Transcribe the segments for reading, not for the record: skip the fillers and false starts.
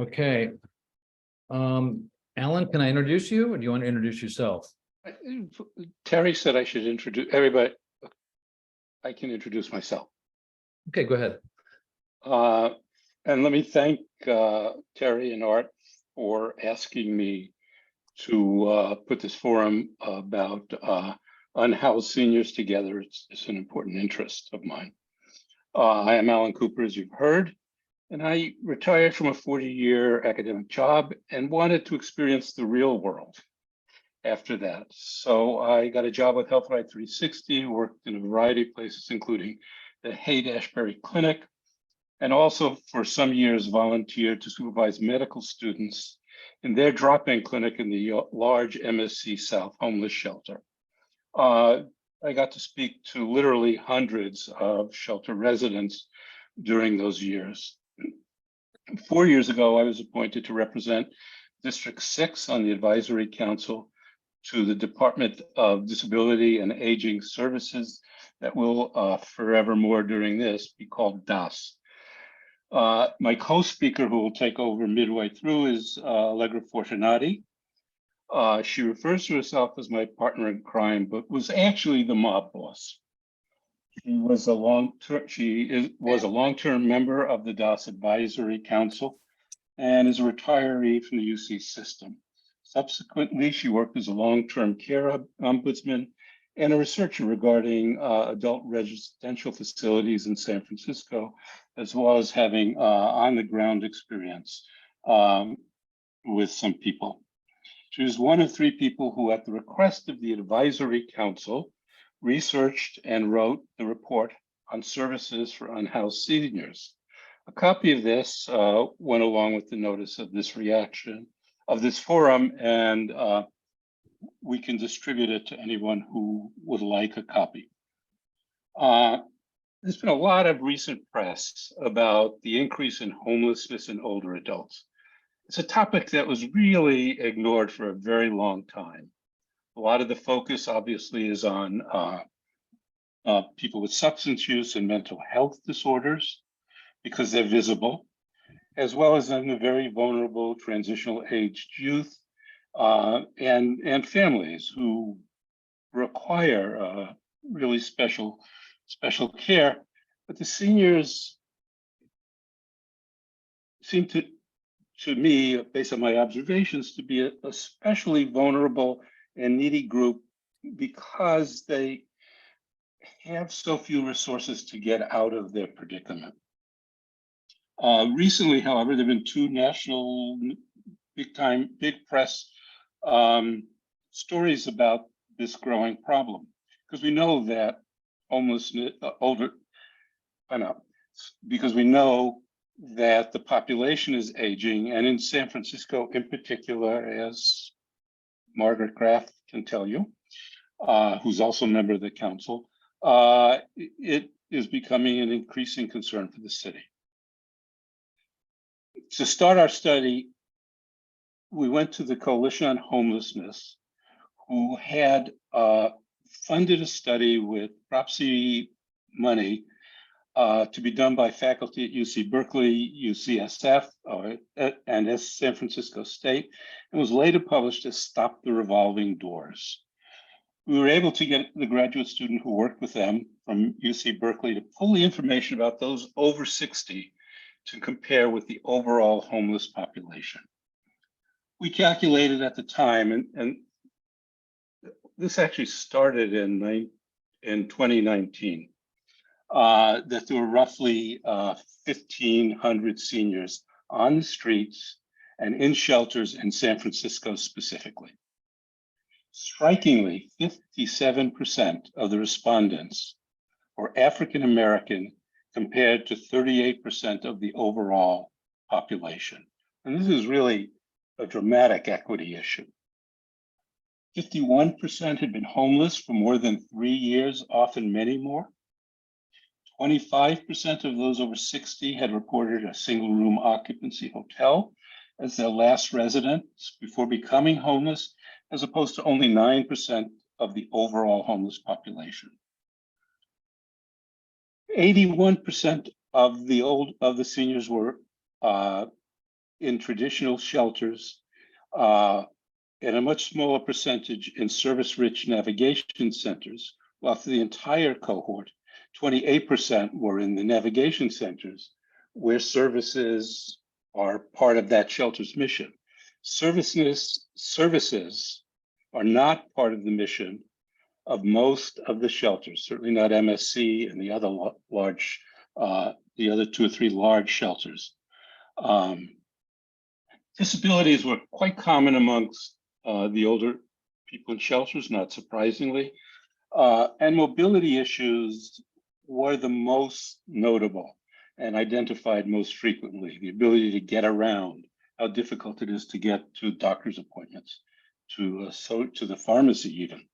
Okay. Alan, can I introduce you, or do you want to introduce yourself? Terry said I should introduce everybody. I can introduce myself. Okay, go ahead. And let me thank Terry and Art for asking me to put this forum about unhoused seniors together. It's an important interest of mine. I am Alan Cooper, as you've heard, and I retired from a 40-year academic job and wanted to experience the real world after that. So I got a job with HealthRide 360, worked in a variety of places, including the Haight-Ashbury Clinic, and also for some years volunteered to supervise medical students in their drop-in clinic in the large MSC South homeless shelter. I got to speak to literally hundreds of shelter residents during those years. 4 years ago, I was appointed to represent District 6 on the Advisory Council to the Department of Disability and Aging Services that will forevermore during this be called DAS. My co-speaker who will take over midway through is Allegra Fortunati. She refers to herself as my partner in crime, but was actually the mob boss. She was a long-term member of the DAS Advisory Council and is a retiree from the UC system. Subsequently, she worked as a long-term care ombudsman and a researcher regarding adult residential facilities in San Francisco, as well as having on-the-ground experience with some people. She was one of 3 people who, at the request of the Advisory Council, researched and wrote the report on services for unhoused seniors. A copy of this went along with the notice of this forum, and we can distribute it to anyone who would like a copy. There's been a lot of recent press about the increase in homelessness in older adults. It's a topic that was really ignored for a very long time. A lot of the focus obviously is on people with substance use and mental health disorders because they're visible, as well as on the very vulnerable transitional aged youth and families who require really special care. But the seniors seem to me, based on my observations, to be a especially vulnerable and needy group because they have so few resources to get out of their predicament. Recently, however, there have been 2 national big press stories about this growing problem, because we know that homelessness, because we know that the population is aging, and in San Francisco in particular, as Margaret Graff can tell you, who's also a member of the council, it is becoming an increasing concern for the city. To start our study, we went to the Coalition on Homelessness, who had funded a study with Prop C money to be done by faculty at UC Berkeley, UCSF, and San Francisco State, and was later published as Stop the Revolving Doors. We were able to get the graduate student who worked with them from UC Berkeley to pull the information about those over 60 to compare with the overall homeless population. We calculated at the time, and this actually started in 2019, that there were roughly 1,500 seniors on the streets and in shelters in San Francisco specifically. Strikingly, 57% of the respondents were African American compared to 38% of the overall population. And this is really a dramatic equity issue. 51% had been homeless for more than 3 years, often many more. 25% of those over 60 had reported a single room occupancy hotel as their last residence before becoming homeless, as opposed to only 9% of the overall homeless population. 81% of the seniors were in traditional shelters, and a much smaller percentage in service-rich navigation centers, while for the entire cohort, 28% were in the navigation centers, where services are part of that shelter's mission. Services are not part of the mission of most of the shelters, certainly not MSC and the other large, the other 2 or 3 large shelters. Disabilities were quite common amongst the older people in shelters, not surprisingly, and mobility issues were the most notable and identified most frequently. The ability to get around, how difficult it is to get to doctor's appointments, to the pharmacy even.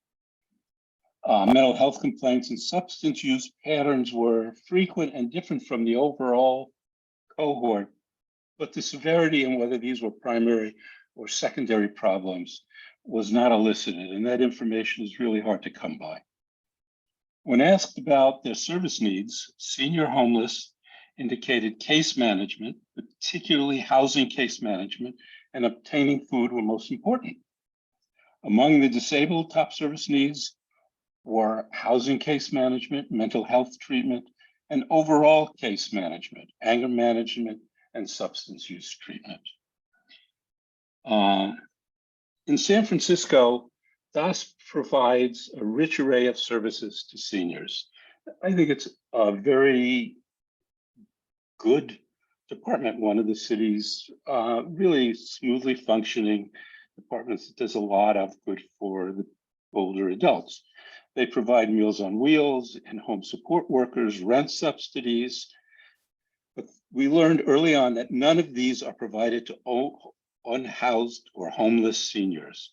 Mental health complaints and substance use patterns were frequent and different from the overall cohort, but the severity and whether these were primary or secondary problems was not elicited, and that information is really hard to come by. When asked about their service needs, senior homeless indicated case management, particularly housing case management, and obtaining food were most important. Among the disabled, top service needs were housing case management, mental health treatment, and overall case management, anger management, and substance use treatment. In San Francisco, DAS provides a rich array of services to seniors. I think it's a very good department, one of the city's really smoothly functioning departments that does a lot of good for the older adults. They provide Meals on Wheels, in-home support workers, rent subsidies. But we learned early on that none of these are provided to unhoused or homeless seniors.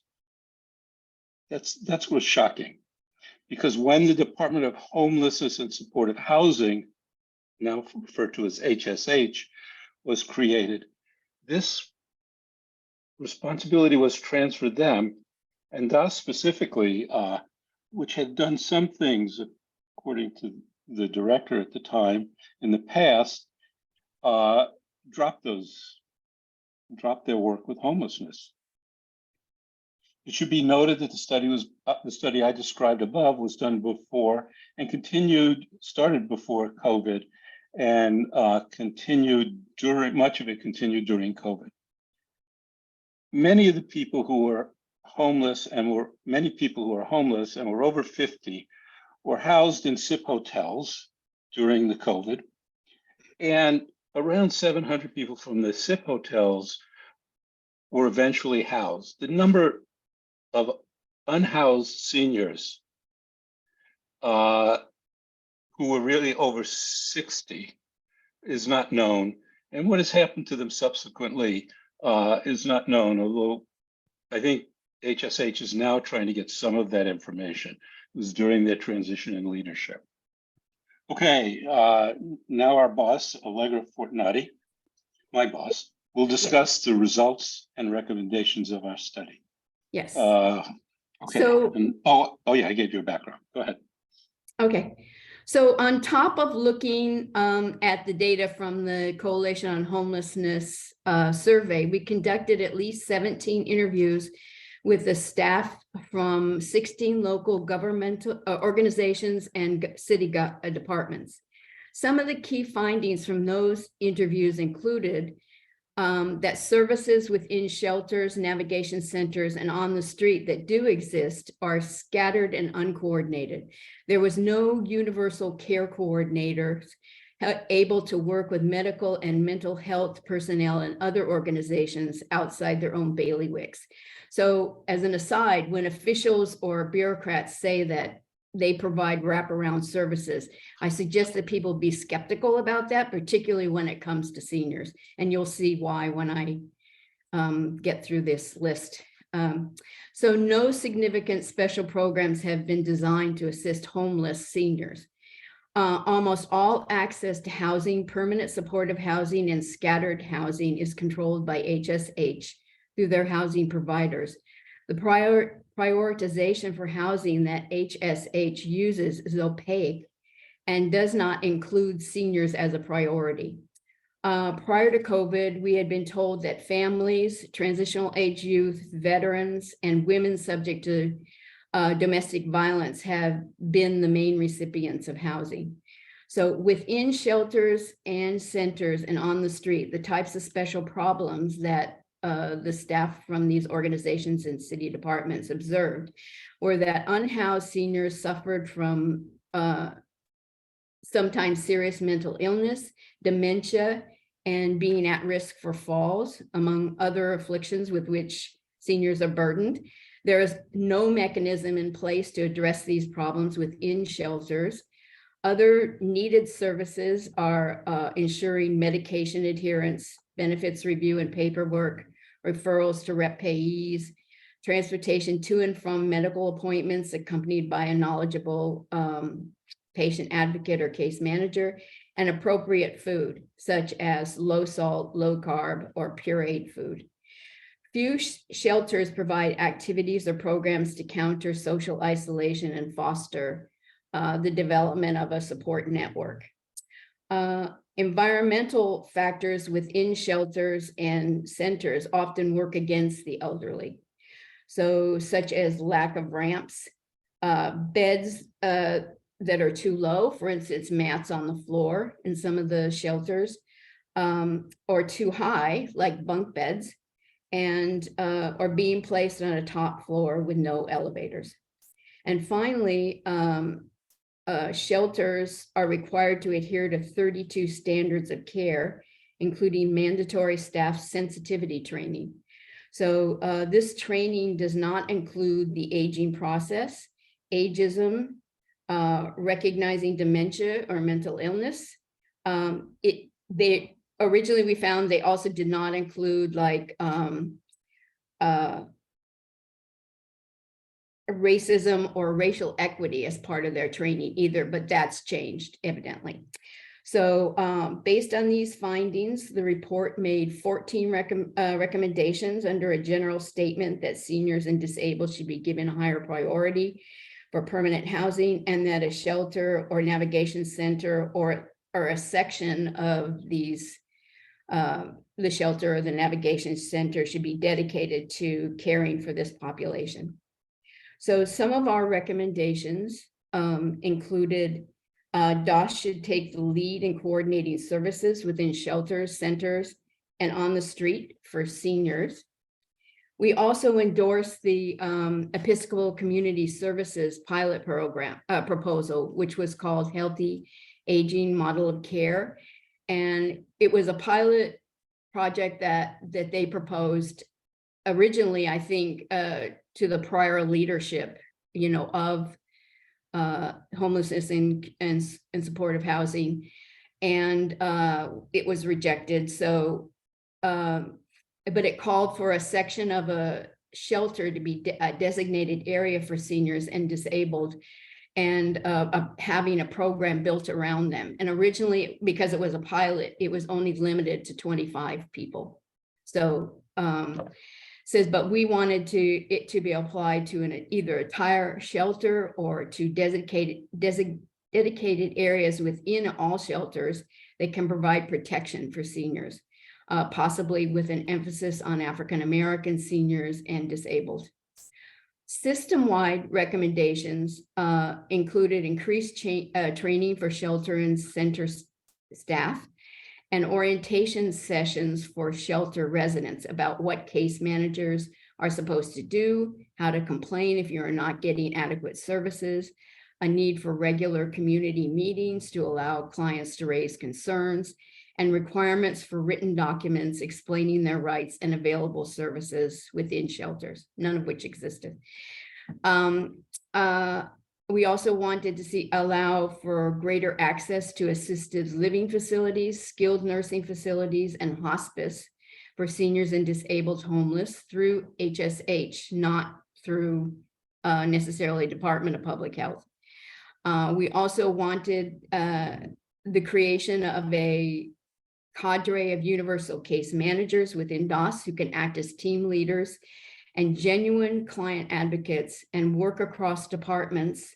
That's what's shocking, because when the Department of Homelessness and Supportive Housing, now referred to as HSH, was created, this responsibility was transferred them, and DAS specifically, which had done some things, according to the director at the time, in the past, dropped their work with homelessness. It should be noted that the study I described above was done before and started before COVID, and much of it continued during COVID. Many of the people who were homeless and were over 50 were housed in SIP hotels during the COVID, and around 700 people from the SIP hotels were eventually housed. The number of unhoused seniors who were really over 60 is not known, and what has happened to them subsequently is not known, although I think HSH is now trying to get some of that information. It was during their transition in leadership. Okay, now our boss, Allegra Fortunati, my boss, will discuss the results and recommendations of our study. Yes. Okay. So, oh yeah, I gave you a background. Go ahead. okay. So on top of looking at the data from the Coalition on Homelessness survey, we conducted at least 17 interviews with the staff from 16 local governmental organizations and city departments. Some of the key findings from those interviews included that services within shelters, navigation centers, and on the street that do exist are scattered and uncoordinated. There was no universal care coordinators able to work with medical and mental health personnel and other organizations outside their own bailiwicks. So as an aside, when officials or bureaucrats say that they provide wraparound services, I suggest that people be skeptical about that, particularly when it comes to seniors. And you'll see why when I get through this list. So no significant special programs have been designed to assist homeless seniors. Almost all access to housing, permanent supportive housing, and scattered housing is controlled by HSH through their housing providers. The prioritization for housing that HSH uses is opaque and does not include seniors as a priority. Prior to COVID, we had been told that families, transitional age youth, veterans, and women subject to domestic violence have been the main recipients of housing. So within shelters and centers and on the street, the types of special problems that the staff from these organizations and city departments observed were that unhoused seniors suffered from sometimes serious mental illness, dementia, and being at risk for falls, among other afflictions with which seniors are burdened. There is no mechanism in place to address these problems within shelters. Other needed services are ensuring medication adherence, benefits review and paperwork, referrals to rep payees, transportation to and from medical appointments accompanied by a knowledgeable patient advocate or case manager, and appropriate food, such as low salt, low carb, or pureed food. Few shelters provide activities or programs to counter social isolation and foster the development of a support network. Environmental factors within shelters and centers often work against the elderly. So such as lack of ramps, beds that are too low, for instance, mats on the floor in some of the shelters, or too high, like bunk beds, and or being placed on a top floor with no elevators. And finally, shelters are required to adhere to 32 standards of care, including mandatory staff sensitivity training. So this training does not include the aging process, ageism, recognizing dementia or mental illness. They originally, we found they also did not include like racism or racial equity as part of their training either, but that's changed evidently. So based on these findings, the report made 14 recommendations under a general statement that seniors and disabled should be given a higher priority for permanent housing, and that a shelter or navigation center or a section of these, the shelter or the navigation center should be dedicated to caring for this population. So some of our recommendations included DOS should take the lead in coordinating services within shelters, centers, and on the street for seniors. We also endorsed the Episcopal Community Services pilot program proposal, which was called Healthy Aging Model of Care. And it was a pilot project that they proposed originally, I think, to the prior leadership, you know, of homelessness and supportive housing, and it was rejected. So, but it called for a section of a shelter to be a designated area for seniors and disabled, and having a program built around them. And originally, because it was a pilot, it was only limited to 25 people. So says, but we wanted it to be applied to either a entire shelter or to dedicated areas within all shelters that can provide protection for seniors, possibly with an emphasis on African-American seniors and disabled. System-wide recommendations included increased training for shelter and center staff, and orientation sessions for shelter residents about what case managers are supposed to do, how to complain if you're not getting adequate services, a need for regular community meetings to allow clients to raise concerns, and requirements for written documents explaining their rights and available services within shelters, none of which existed. We also wanted to allow for greater access to assisted living facilities, skilled nursing facilities, and hospice for seniors and disabled homeless through HSH, not through necessarily Department of Public Health. We also wanted the creation of a cadre of universal case managers within DOS who can act as team leaders and genuine client advocates and work across departments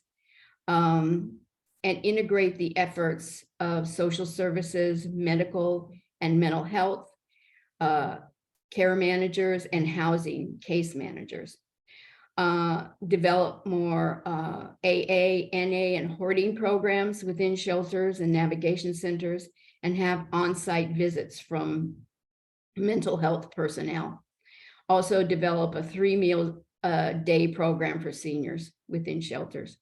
and integrate the efforts of social services, medical, and mental health, care managers, and housing case managers. Develop more AA, NA, and hoarding programs within shelters and navigation centers, and have on-site visits from mental health personnel. Also develop a 3-meal day program for seniors within shelters,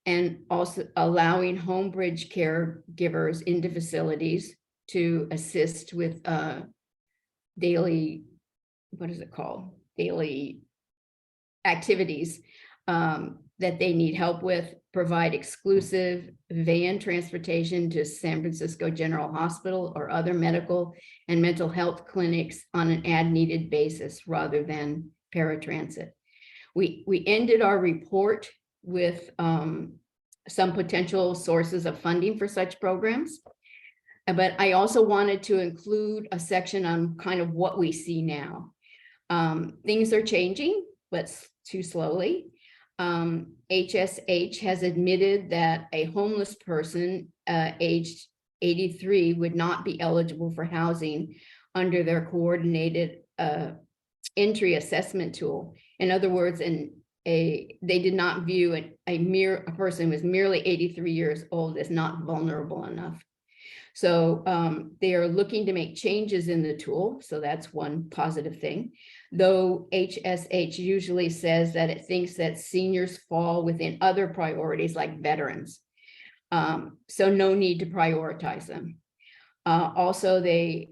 and also allowing home bridge caregivers into facilities to assist with daily, what is it called? Daily activities that they need help with, provide exclusive van transportation to San Francisco General Hospital or other medical and mental health clinics on an as-needed basis rather than paratransit. We ended our report with some potential sources of funding for such programs. But I also wanted to include a section on kind of what we see now. Things are changing, but too slowly. HSH has admitted that a homeless person aged 83 would not be eligible for housing under their coordinated entry assessment tool. In other words, they did not view a person who was merely 83 years old as not vulnerable enough. So they are looking to make changes in the tool. So that's one positive thing. Though HSH usually says that it thinks that seniors fall within other priorities like veterans. So no need to prioritize them. Also, they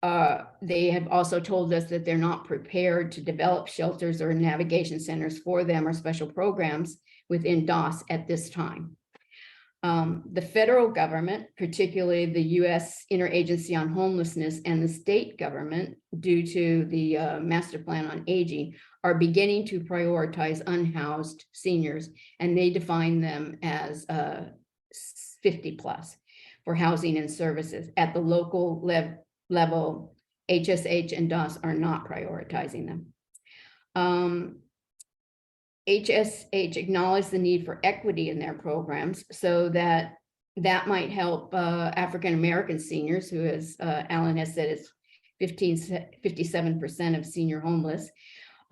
have also told us that they're not prepared to develop shelters or navigation centers for them or special programs within DOS at this time. The federal government, particularly the U.S. Interagency on Homelessness and the state government, due to the Master Plan on Aging, are beginning to prioritize unhoused seniors, and they define them as 50 plus for housing and services. At the local level, HSH and DOS are not prioritizing them. HSH acknowledged the need for equity in their programs, so that might help African-American seniors, who, as Alan has said, is 57% of senior homeless.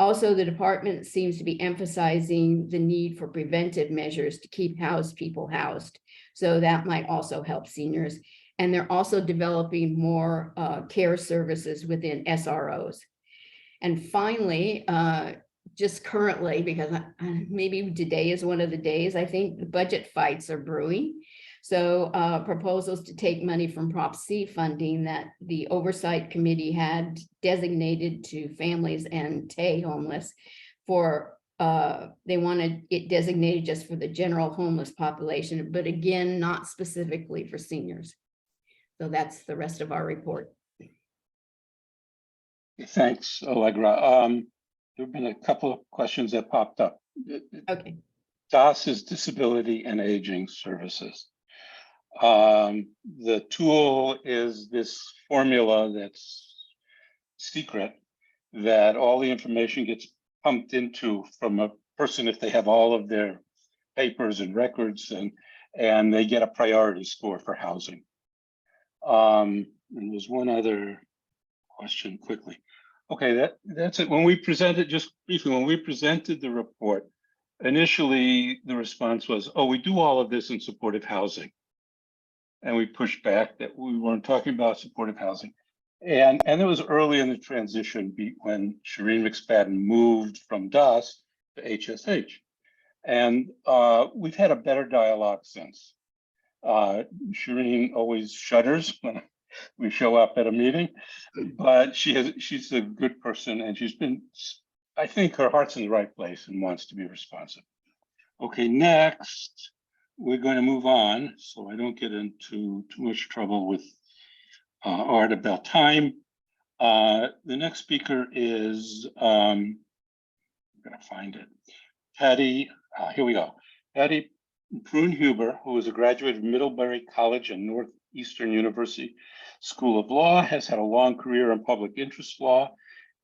Also, the department seems to be emphasizing the need for preventive measures to keep housed people housed. So that might also help seniors. And they're also developing more care services within SROs. And finally, just currently, because maybe today is one of the days, I think the budget fights are brewing. So proposals to take money from Prop C funding that the Oversight Committee had designated to families and TAY homeless for, they wanted it designated just for the general homeless population, but again, not specifically for seniors. So that's the rest of our report. Thanks, Allegra. There have been a couple of questions that popped up. Okay. DOS is Disability and Aging Services. The tool is this formula that's secret, that all the information gets pumped into from a person if they have all of their papers and records, and they get a priority score for housing. And there's one other question quickly. Okay, that's it. When we presented, just briefly, when we presented the report, initially the response was, oh, we do all of this in supportive housing. And we pushed back that we weren't talking about supportive housing. And it was early in the transition when Shireen McSpadden moved from DOS to HSH. And we've had a better dialogue since. Shireen always shudders when we show up at a meeting, but she's a good person, and she's been, I think her heart's in the right place and wants to be responsive. Okay, next, we're going to move on so I don't get into too much trouble with Art about time. The next speaker is, I'm gonna find it, Patty, here we go. Patty Prune-Huber, who is a graduate of Middlebury College and Northeastern University School of Law, has had a long career in public interest law,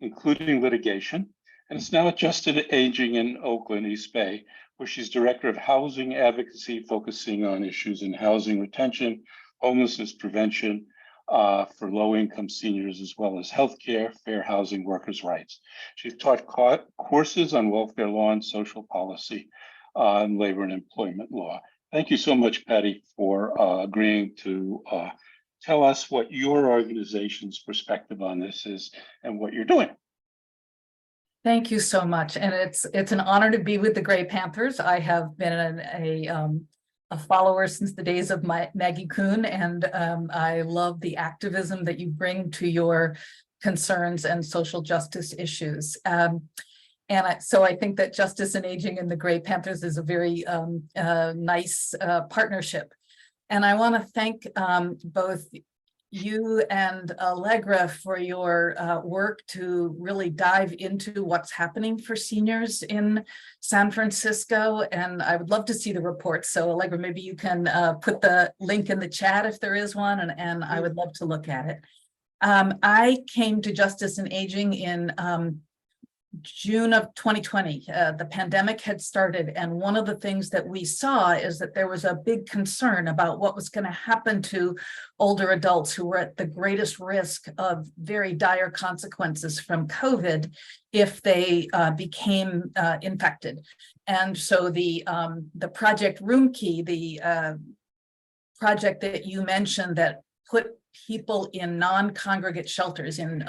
including litigation, and is now at Justin Aging in Oakland, East Bay, where she's director of housing advocacy, focusing on issues in housing retention, homelessness prevention, for low-income seniors, as well as healthcare, fair housing, workers' rights. She's taught courses on welfare law and social policy, and labor and employment law. Thank you so much, Patty, for agreeing to tell us what your organization's perspective on this is and what you're doing. Thank you so much, and it's an honor to be with the Gray Panthers. I have been a follower since the days of Maggie Kuhn, and I love the activism that you bring to your concerns and social justice issues. So I think that Justice and Aging and the Gray Panthers is a very nice partnership. And I want to thank both you and Allegra for your work to really dive into what's happening for seniors in San Francisco. And I would love to see the report. So Allegra, maybe you can put the link in the chat if there is one, and I would love to look at it. I came to Justice and Aging in June of 2020. The pandemic had started, and one of the things that we saw is that there was a big concern about what was going to happen to older adults who were at the greatest risk of very dire consequences from COVID if they became infected. And so the Project Roomkey, the project that you mentioned that put people in non-congregate shelters, in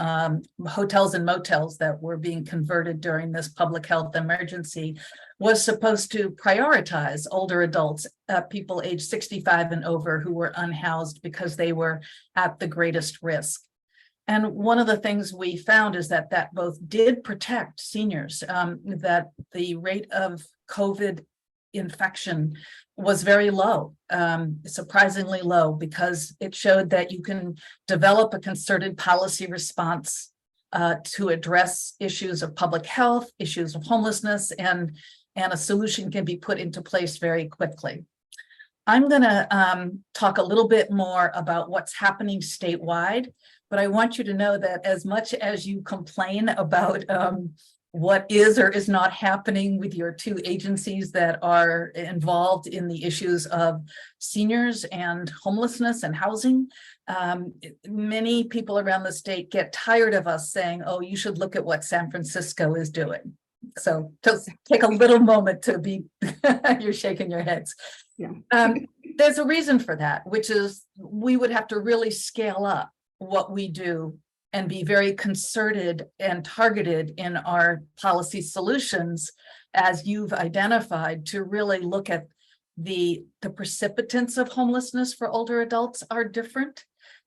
hotels and motels that were being converted during this public health emergency, was supposed to prioritize older adults, people age 65 and over, who were unhoused because they were at the greatest risk. And one of the things we found is that that both did protect seniors, that the rate of COVID infection was very low, surprisingly low, because it showed that you can develop a concerted policy response to address issues of public health, issues of homelessness, and a solution can be put into place very quickly. I'm going to talk a little bit more about what's happening statewide, but I want you to know that as much as you complain about what is or is not happening with your two agencies that are involved in the issues of seniors and homelessness and housing, many people around the state get tired of us saying, oh, you should look at what San Francisco is doing. So just take a little moment to be, you're shaking your heads. Yeah. There's a reason for that, which is we would have to really scale up what we do and be very concerted and targeted in our policy solutions, as you've identified, to really look at the precipitants of homelessness for older adults are different.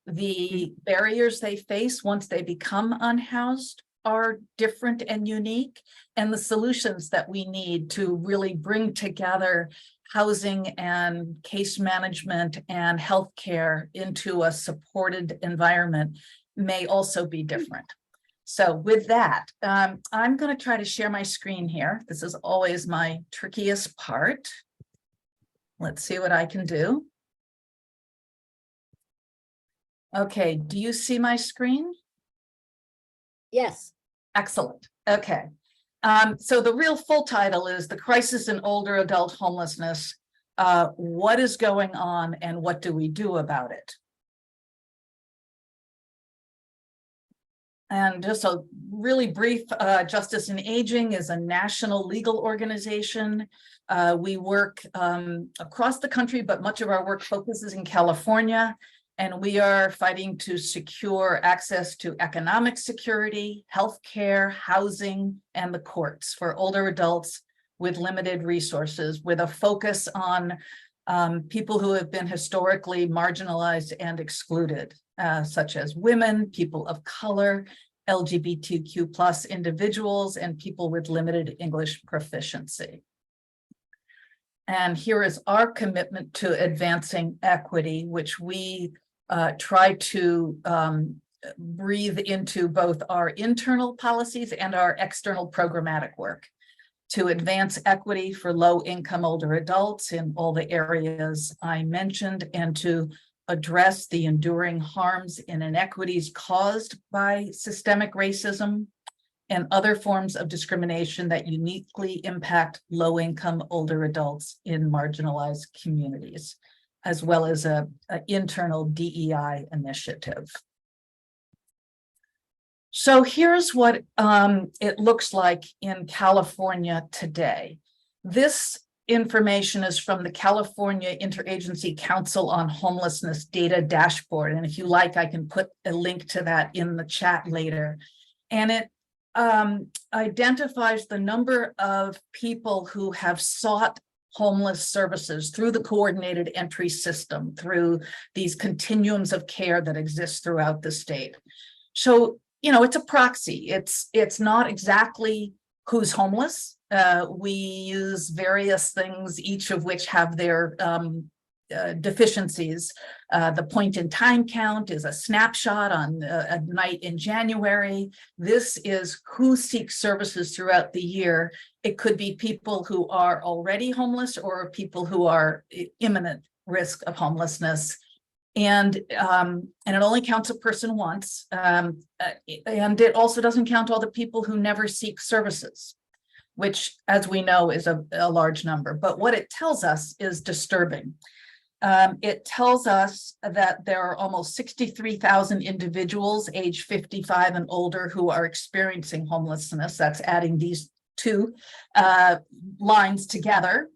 The barriers they face once they become unhoused are different and unique, and the solutions that we need to really bring together housing and case management and healthcare into a supported environment may also be different. So with that, I'm going to try to share my screen here. This is always my trickiest part. Let's see what I can do. Okay, do you see my screen? Yes. Excellent. Okay. So the real full title is The Crisis in Older Adult Homelessness. What is going on and what do we do about it? And just a really brief, Justice and Aging is a national legal organization. We work across the country, but much of our work focuses in California. And we are fighting to secure access to economic security, healthcare, housing, and the courts for older adults with limited resources, with a focus on people who have been historically marginalized and excluded, such as women, people of color, LGBTQ+ individuals, and people with limited English proficiency. And here is our commitment to advancing equity, which we try to breathe into both our internal policies and our external programmatic work to advance equity for low-income older adults in all the areas I mentioned, and to address the enduring harms and inequities caused by systemic racism and other forms of discrimination that uniquely impact low-income older adults in marginalized communities. as well as a internal DEI initiative. So here's what it looks like in California today. This information is from the California Interagency Council on Homelessness Data Dashboard. And if you like, I can put a link to that in the chat later. And it identifies the number of people who have sought homeless services through the coordinated entry system, through these continuums of care that exist throughout the state. So, you know, it's a proxy. It's not exactly who's homeless. We use various things, each of which have their deficiencies. The point in time count is a snapshot on a night in January. This is who seeks services throughout the year. It could be people who are already homeless or people who are imminent risk of homelessness. And it only counts a person once. And it also doesn't count all the people who never seek services, which, as we know, is a large number. But what it tells us is disturbing. It tells us that there are almost 63,000 individuals age 55 and older who are experiencing homelessness. That's adding these two lines together.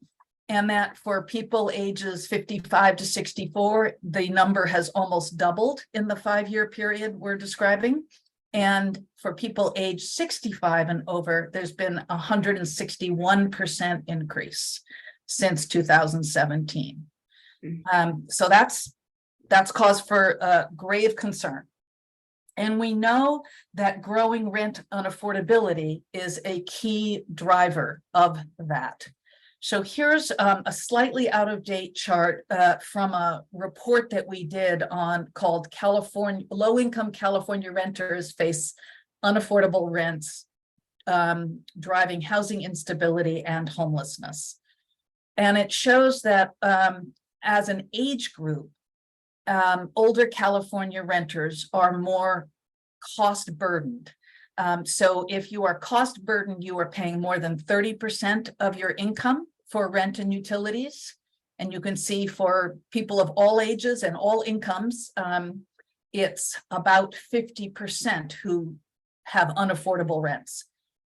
And that for people ages 55 to 64, the number has almost doubled in the 5-year period we're describing. And for people age 65 and over, there's been a 161% increase since 2017. So that's cause for grave concern. And we know that growing rent unaffordability is a key driver of that. So here's a slightly out of date chart from a report that we did called California Low-Income California Renters Face Unaffordable Rents, Driving Housing Instability and Homelessness. And it shows that as an age group, older California renters are more cost burdened. So if you are cost burdened, you are paying more than 30% of your income for rent and utilities. And you can see for people of all ages and all incomes, it's about 50% who have unaffordable rents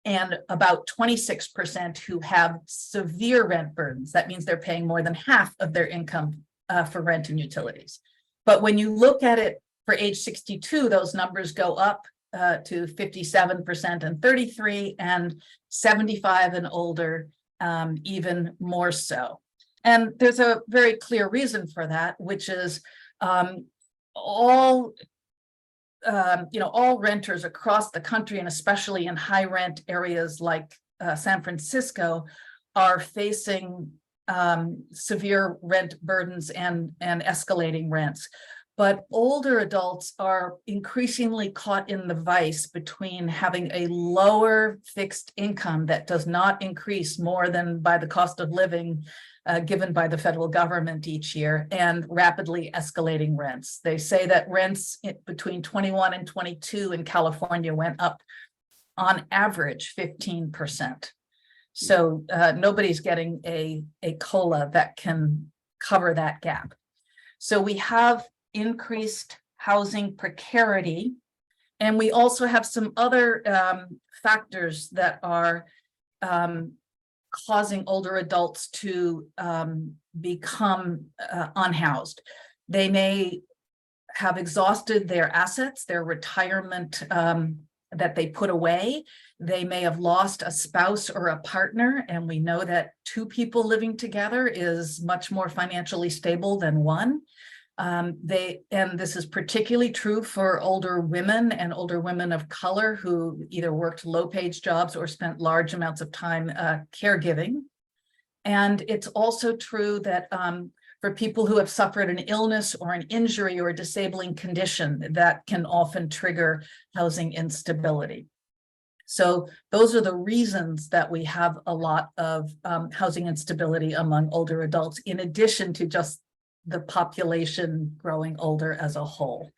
and about 26% who have severe rent burdens. That means they're paying more than half of their income for rent and utilities. But when you look at it for age 62, those numbers go up to 57% and 33%, and 75 and older, even more so. And there's a very clear reason for that, which is all renters across the country, and especially in high rent areas like San Francisco, are facing severe rent burdens and escalating rents. But older adults are increasingly caught in the vice between having a lower fixed income that does not increase more than by the cost of living given by the federal government each year, and rapidly escalating rents. They say that rents between 21 and 22 in California went up on average 15%. So nobody's getting a COLA that can cover that gap. So we have increased housing precarity, and we also have some other factors that are causing older adults to become unhoused. They may have exhausted their assets, their retirement that they put away. They may have lost a spouse or a partner, and we know that 2 people living together is much more financially stable than 1. And this is particularly true for older women and older women of color who either worked low-paid jobs or spent large amounts of time caregiving. And it's also true that for people who have suffered an illness or an injury or a disabling condition, that can often trigger housing instability. So those are the reasons that we have a lot of housing instability among older adults, in addition to just the population growing older as a whole.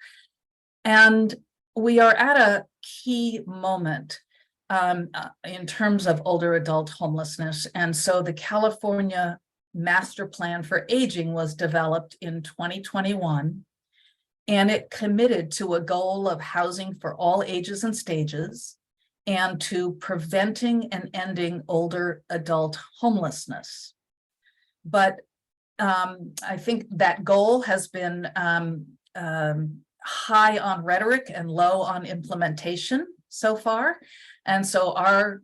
And we are at a key moment in terms of older adult homelessness. And so the California master plan for aging was developed in 2021, and it committed to a goal of housing for all ages and stages, and to preventing and ending older adult homelessness. But I think that goal has been high on rhetoric and low on implementation so far. And so our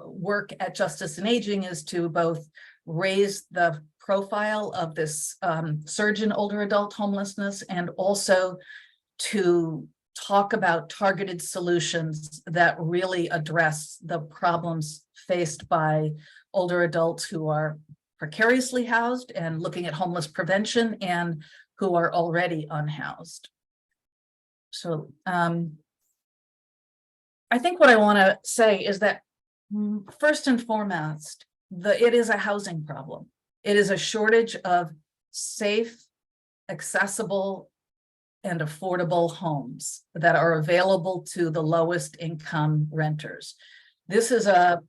work at Justice and Aging is to both raise the profile of this surge in older adult homelessness, and also to talk about targeted solutions that really address the problems faced by older adults who are precariously housed, and looking at homeless prevention, and who are already unhoused. So I think what I want to say is that first and foremost, it is a housing problem. It is a shortage of safe, accessible, and affordable homes that are available to the lowest income renters. This is a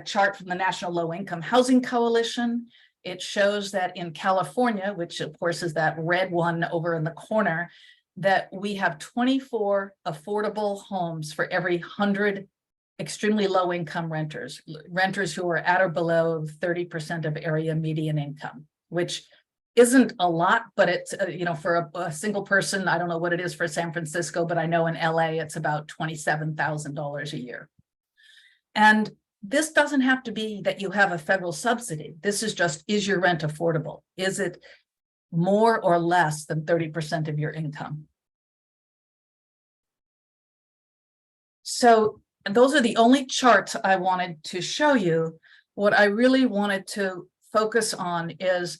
chart from the National Low Income Housing Coalition. It shows that in California, which of course is that red one over in the corner, that we have 24 affordable homes for every 100 extremely low income renters who are at or below 30% of area median income, which isn't a lot, but it's, for a single person, I don't know what it is for San Francisco, but I know in LA, it's about $27,000 a year. And this doesn't have to be that you have a federal subsidy. This is just, is your rent affordable? Is it more or less than 30% of your income? So those are the only charts I wanted to show you. What I really wanted to focus on is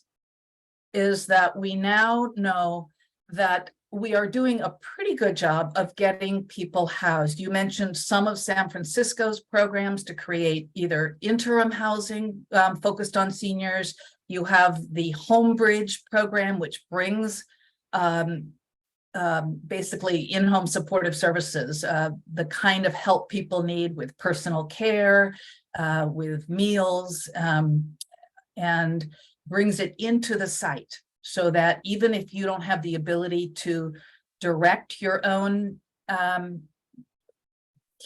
that we now know that we are doing a pretty good job of getting people housed. You mentioned some of San Francisco's programs to create either interim housing focused on seniors. You have the Home Bridge program, which brings basically in-home supportive services, the kind of help people need with personal care, with meals, and brings it into the site, so that even if you don't have the ability to direct your own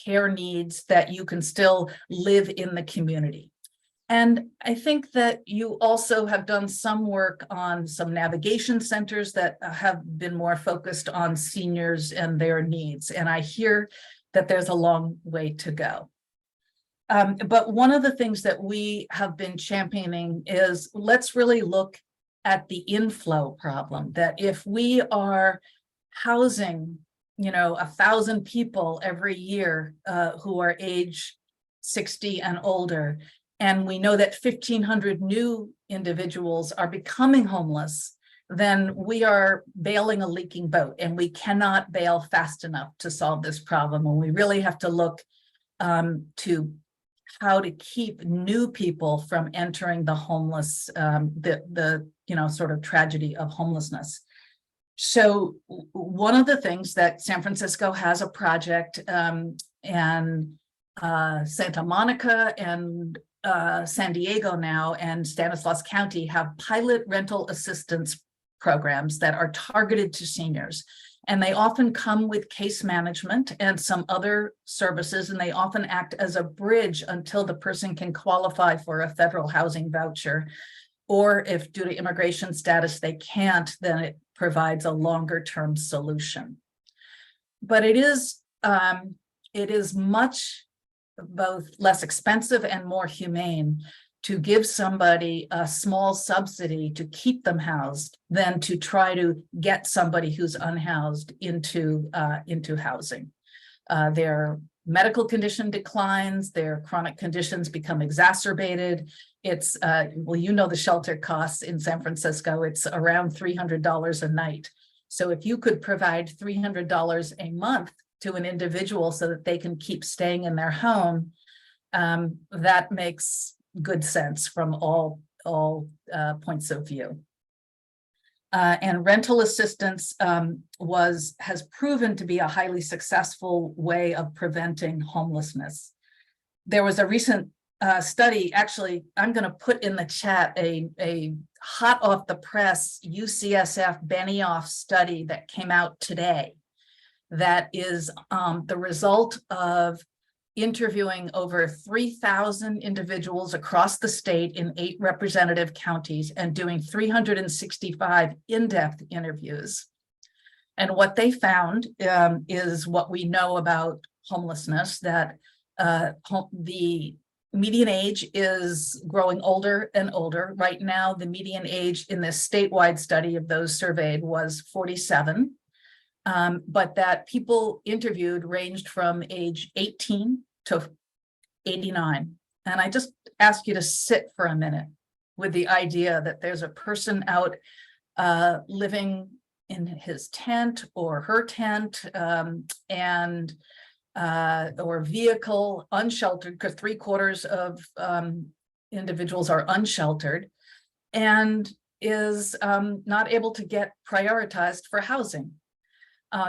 care needs, that you can still live in the community. And I think that you also have done some work on some navigation centers that have been more focused on seniors and their needs. And I hear that there's a long way to go. But one of the things that we have been championing is, let's really look at the inflow problem, that if we are housing, 1,000 people every year who are age 60 and older, and we know that 1,500 new individuals are becoming homeless, then we are bailing a leaking boat, and we cannot bail fast enough to solve this problem. And we really have to look to how to keep new people from entering the homeless, sort of tragedy of homelessness. So one of the things that San Francisco has a project, and Santa Monica and San Diego now and Stanislaus County have pilot rental assistance programs that are targeted to seniors. And they often come with case management and some other services, and they often act as a bridge until the person can qualify for a federal housing voucher. Or if due to immigration status they can't, then it provides a longer term solution. But it is much both less expensive and more humane to give somebody a small subsidy to keep them housed than to try to get somebody who's unhoused into housing. Their medical condition declines, their chronic conditions become exacerbated. It's, the shelter costs in San Francisco, it's around $300 a night. So if you could provide $300 a month to an individual so that they can keep staying in their home, that makes good sense from all points of view. And rental assistance has proven to be a highly successful way of preventing homelessness. There was a recent study, actually, I'm going to put in the chat a hot off the press UCSF Benioff study that came out today. That is the result of interviewing over 3,000 individuals across the state in 8 representative counties and doing 365 in-depth interviews. And what they found is what we know about homelessness, that the median age is growing older and older. Right now, the median age in this statewide study of those surveyed was 47. But that people interviewed ranged from age 18 to 89. And I just ask you to sit for a minute with the idea that there's a person out living in his tent or her tent or vehicle, unsheltered, because 3/4 of individuals are unsheltered, and is not able to get prioritized for housing.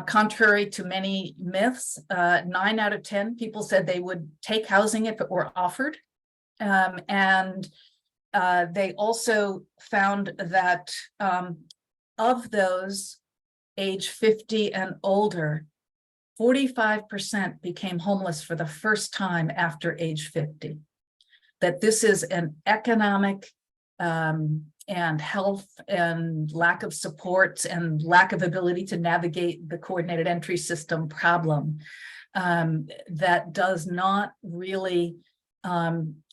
Contrary to many myths, 9 out of 10 people said they would take housing if it were offered. And they also found that of those age 50 and older, 45% became homeless for the first time after age 50. That this is an economic and health and lack of supports and lack of ability to navigate the coordinated entry system problem that does not really,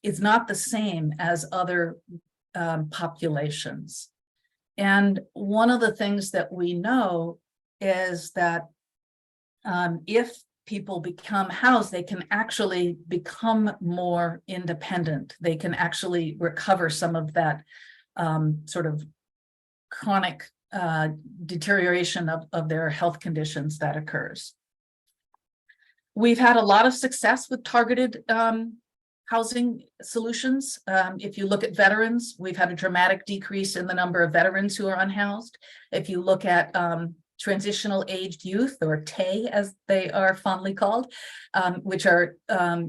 is not the same as other populations. And one of the things that we know is that if people become housed, they can actually become more independent. They can actually recover some of that sort of chronic deterioration of their health conditions that occurs. We've had a lot of success with targeted housing solutions. If you look at veterans, we've had a dramatic decrease in the number of veterans who are unhoused. If you look at transitional aged youth, or TAY as they are fondly called, which are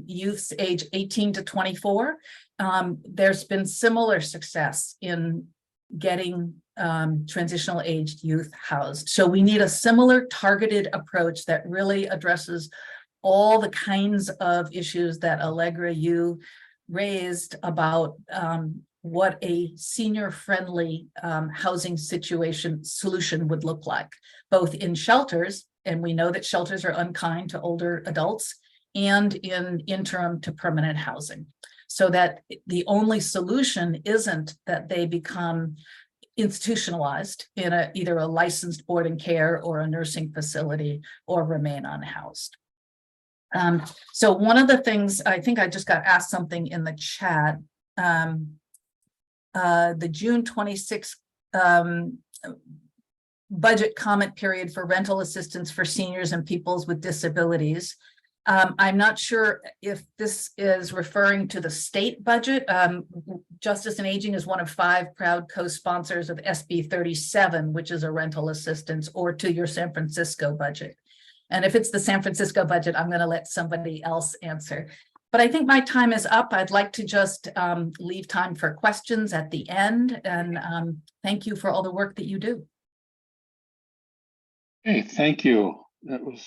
youths age 18 to 24, there's been similar success in getting transitional aged youth housed. So we need a similar targeted approach that really addresses all the kinds of issues that Allegra, you raised about what a senior-friendly housing solution would look like, both in shelters, and we know that shelters are unkind to older adults, and in interim to permanent housing, so that the only solution isn't that they become institutionalized in either a licensed boarding care or a nursing facility or remain unhoused. So one of the things, I think I just got asked something in the chat, the June 26th budget comment period for rental assistance for seniors and peoples with disabilities. I'm not sure if this is referring to the state budget. Justice and Aging is one of 5 proud co-sponsors of SB 37, which is a rental assistance, or to your San Francisco budget. And if it's the San Francisco budget, I'm going to let somebody else answer. But I think my time is up. I'd like to just leave time for questions at the end. And thank you for all the work that you do. Hey, thank you. That was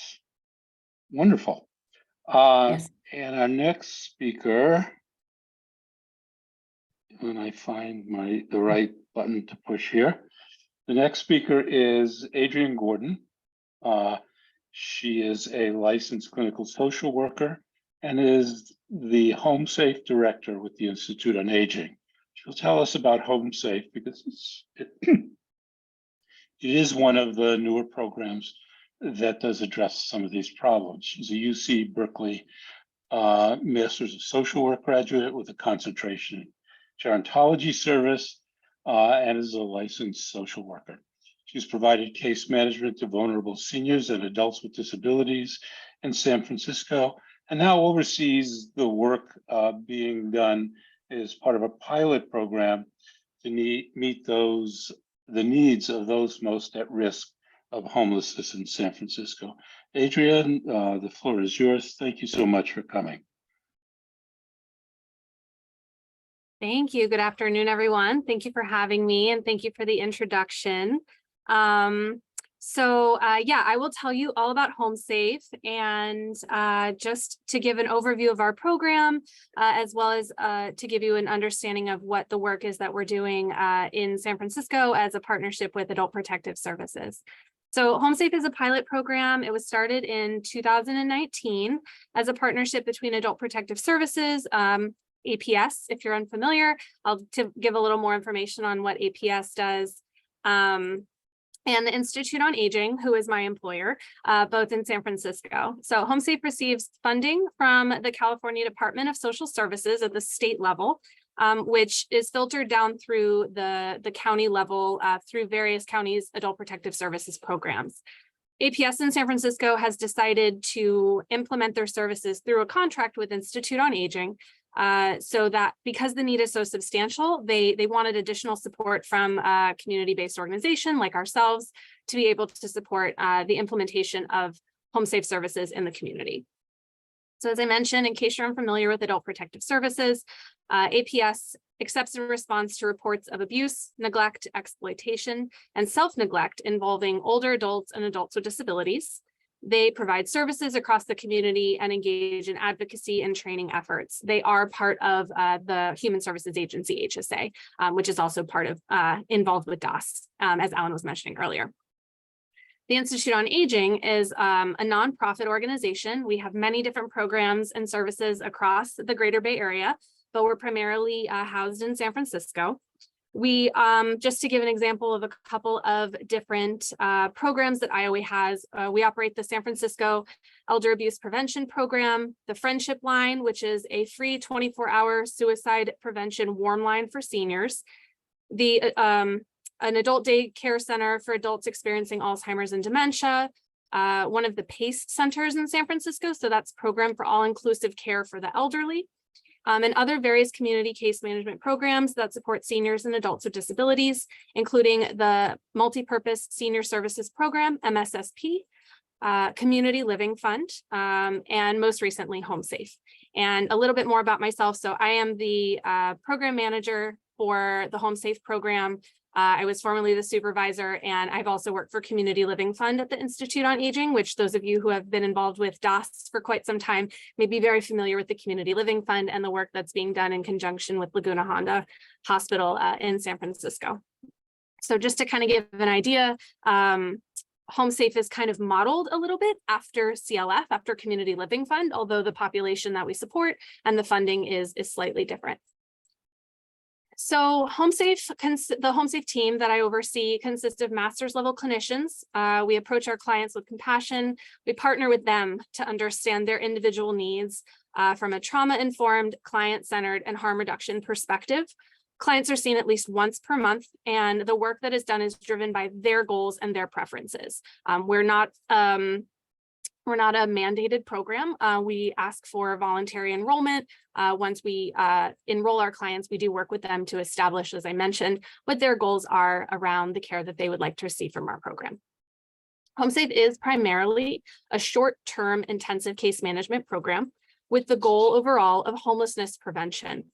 wonderful. Yes. And our next speaker, when I find the right button to push here, the next speaker is Adrienne Gordon. She is a licensed clinical social worker and is the Home Safe Director with the Institute on Aging. She'll tell us about Home Safe because it is one of the newer programs that does address some of these problems. She's a UC Berkeley Masters of Social Work graduate with a concentration in gerontology service and is a licensed social worker. She's provided case management to vulnerable seniors and adults with disabilities in San Francisco, and now oversees the work being done as part of a pilot program to meet the needs of those most at risk of homelessness in San Francisco. Adrienne, the floor is yours. Thank you so much for coming. Thank you. Good afternoon, everyone. Thank you for having me and thank you for the introduction. Yeah, I will tell you all about HomeSafe and just to give an overview of our program, as well as to give you an understanding of what the work is that we're doing in San Francisco as a partnership with Adult Protective Services. So HomeSafe is a pilot program. It was started in 2019 as a partnership between Adult Protective Services, APS, if you're unfamiliar. I'll give a little more information on what APS does. And the Institute on Aging, who is my employer, both in San Francisco. So HomeSafe receives funding from the California Department of Social Services at the state level, which is filtered down through the county level through various counties' adult protective services programs. APS in San Francisco has decided to implement their services through a contract with Institute on Aging, so that because the need is so substantial, they wanted additional support from a community-based organization like ourselves to be able to support the implementation of HomeSafe services in the community. So as I mentioned, in case you're unfamiliar with Adult Protective Services, APS accepts and responds to reports of abuse, neglect, exploitation, and self-neglect involving older adults and adults with disabilities. They provide services across the community and engage in advocacy and training efforts. They are part of the Human Services Agency, HSA, which is also part of involved with DOS, as Alan was mentioning earlier. The Institute on Aging is a nonprofit organization. We have many different programs and services across the Greater Bay Area, but we're primarily housed in San Francisco. We, just to give an example of a couple of different programs that IOA has, we operate the San Francisco Elder Abuse Prevention Program, the Friendship Line, which is a free 24-hour suicide prevention warm line for seniors, an adult day care center for adults experiencing Alzheimer's and dementia, one of the PACE centers in San Francisco, so that's Program for All-Inclusive Care for the Elderly, and other various community case management programs that support seniors and adults with disabilities, including the Multipurpose Senior Services Program, MSSP, Community Living Fund, and most recently HomeSafe. And a little bit more about myself. So I am the program manager for the HomeSafe program. I was formerly the supervisor, and I've also worked for Community Living Fund at the Institute on Aging, which those of you who have been involved with DOS for quite some time may be very familiar with the Community Living Fund and the work that's being done in conjunction with Laguna Honda Hospital in San Francisco. So just to kind of give an idea, HomeSafe is kind of modeled a little bit after CLF, after Community Living Fund, although the population that we support and the funding is slightly different. So the HomeSafe team that I oversee consists of master's level clinicians. We approach our clients with compassion. We partner with them to understand their individual needs from a trauma-informed, client-centered, and harm reduction perspective. Clients are seen at least once per month, and the work that is done is driven by their goals and their preferences. We're not a mandated program. We ask for voluntary enrollment. Once we enroll our clients, we do work with them to establish, as I mentioned, what their goals are around the care that they would like to receive from our program. HomeSafe is primarily a short-term intensive case management program with the goal overall of homelessness prevention.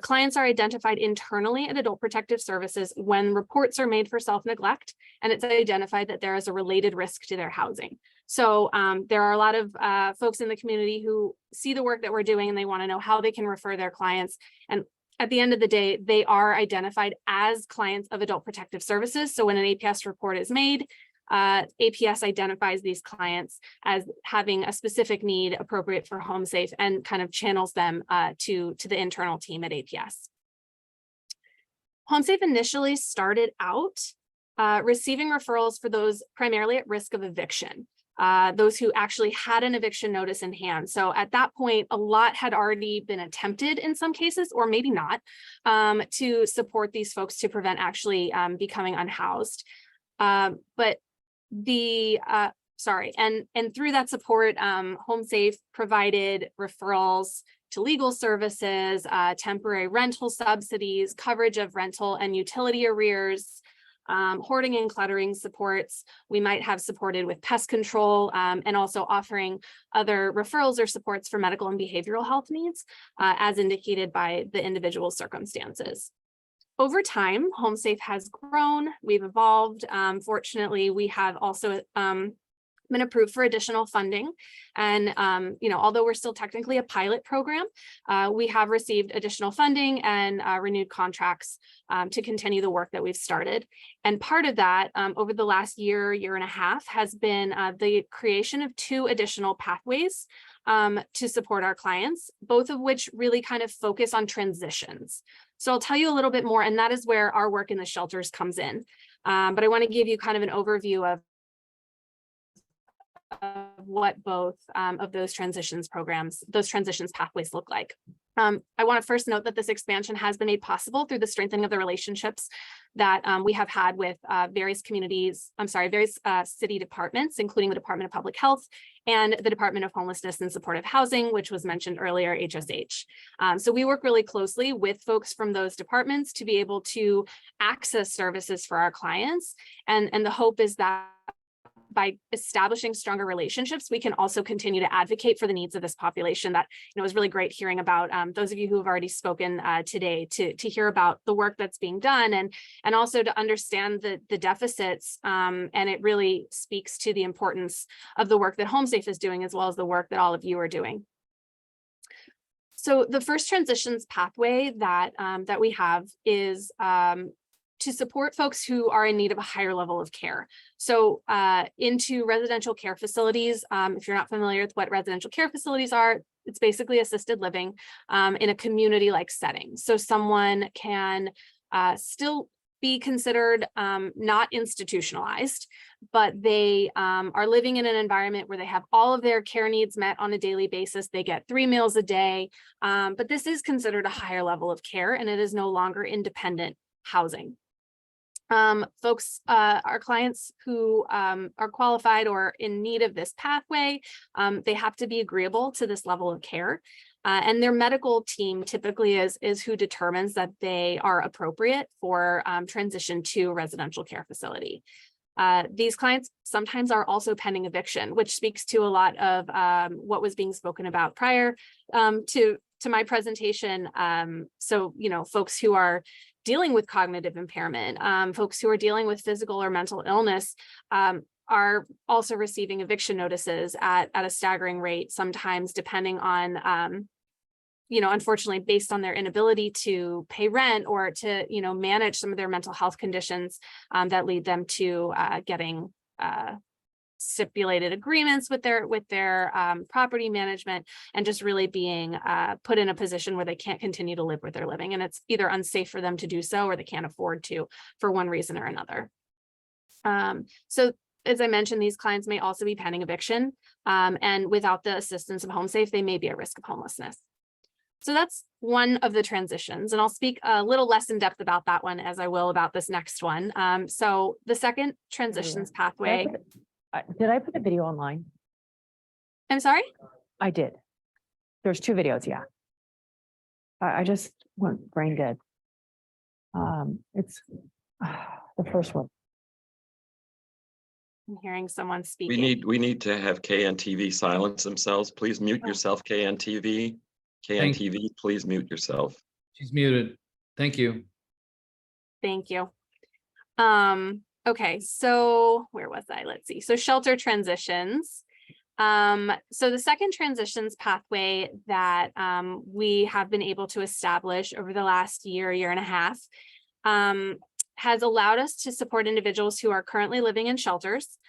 Clients are identified internally at Adult Protective Services when reports are made for self-neglect, and it's identified that there is a related risk to their housing. So there are a lot of folks in the community who see the work that we're doing and they want to know how they can refer their clients. And at the end of the day, they are identified as clients of Adult Protective Services. So when an APS report is made, APS identifies these clients as having a specific need appropriate for HomeSafe and kind of channels them to the internal team at APS. HomeSafe initially started out receiving referrals for those primarily at risk of eviction, those who actually had an eviction notice in hand. So at that point, a lot had already been attempted in some cases, or maybe not, to support these folks to prevent actually becoming unhoused. But through that support, HomeSafe provided referrals to legal services, temporary rental subsidies, coverage of rental and utility arrears, hoarding and cluttering supports. We might have supported with pest control, and also offering other referrals or supports for medical and behavioral health needs, as indicated by the individual circumstances. Over time, HomeSafe has grown, we've evolved. Fortunately, we have also been approved for additional funding. And, although we're still technically a pilot program, we have received additional funding and renewed contracts to continue the work that we've started. And part of that over the last year and a half has been the creation of 2 additional pathways to support our clients, both of which really kind of focus on transitions. So I'll tell you a little bit more, and that is where our work in the shelters comes in. But I want to give you kind of an overview of what both of those transitions pathways look like. I want to first note that this expansion has been made possible through the strengthening of the relationships that we have had with various city departments, including the Department of Public Health and the Department of Homelessness and Supportive Housing, which was mentioned earlier, HSH. So we work really closely with folks from those departments to be able to access services for our clients. And the hope is that by establishing stronger relationships, we can also continue to advocate for the needs of this population. That it was really great hearing about those of you who have already spoken today to hear about the work that's being done and also to understand the deficits. And it really speaks to the importance of the work that HomeSafe is doing, as well as the work that all of you are doing. So the first transitions pathway that we have is to support folks who are in need of a higher level of care. So into residential care facilities, if you're not familiar with what residential care facilities are, it's basically assisted living in a community-like setting. So someone can still be considered not institutionalized, but they are living in an environment where they have all of their care needs met on a daily basis. They get 3 meals a day, but this is considered a higher level of care, and it is no longer independent housing. Our clients who are qualified or in need of this pathway, they have to be agreeable to this level of care. And their medical team typically is who determines that they are appropriate for transition to a residential care facility. These clients sometimes are also pending eviction, which speaks to a lot of what was being spoken about prior to my presentation. So, folks who are dealing with cognitive impairment, folks who are dealing with physical or mental illness are also receiving eviction notices at a staggering rate, sometimes depending on, unfortunately, based on their inability to pay rent or to, manage some of their mental health conditions that lead them to getting stipulated agreements with their property management, and just really being put in a position where they can't continue to live where they're living, and it's either unsafe for them to do so or they can't afford to for one reason or another. So as I mentioned, these clients may also be pending eviction, and without the assistance of HomeSafe, they may be at risk of homelessness. So that's one of the transitions, and I'll speak a little less in depth about that one as I will about this next one. So the second transitions pathway. Did I put the video online? I'm sorry? I did. There's 2 videos, yeah. I just went brain dead. It's the first one. I'm hearing someone speaking. We need to have KNTV silence themselves. Please mute yourself, KNTV. KNTV, please mute yourself. She's muted. Thank you. Thank you. Okay, so where was I? Let's see. So shelter transitions. So the second transitions pathway that we have been able to establish over the last year and a half has allowed us to support individuals who are currently living in shelters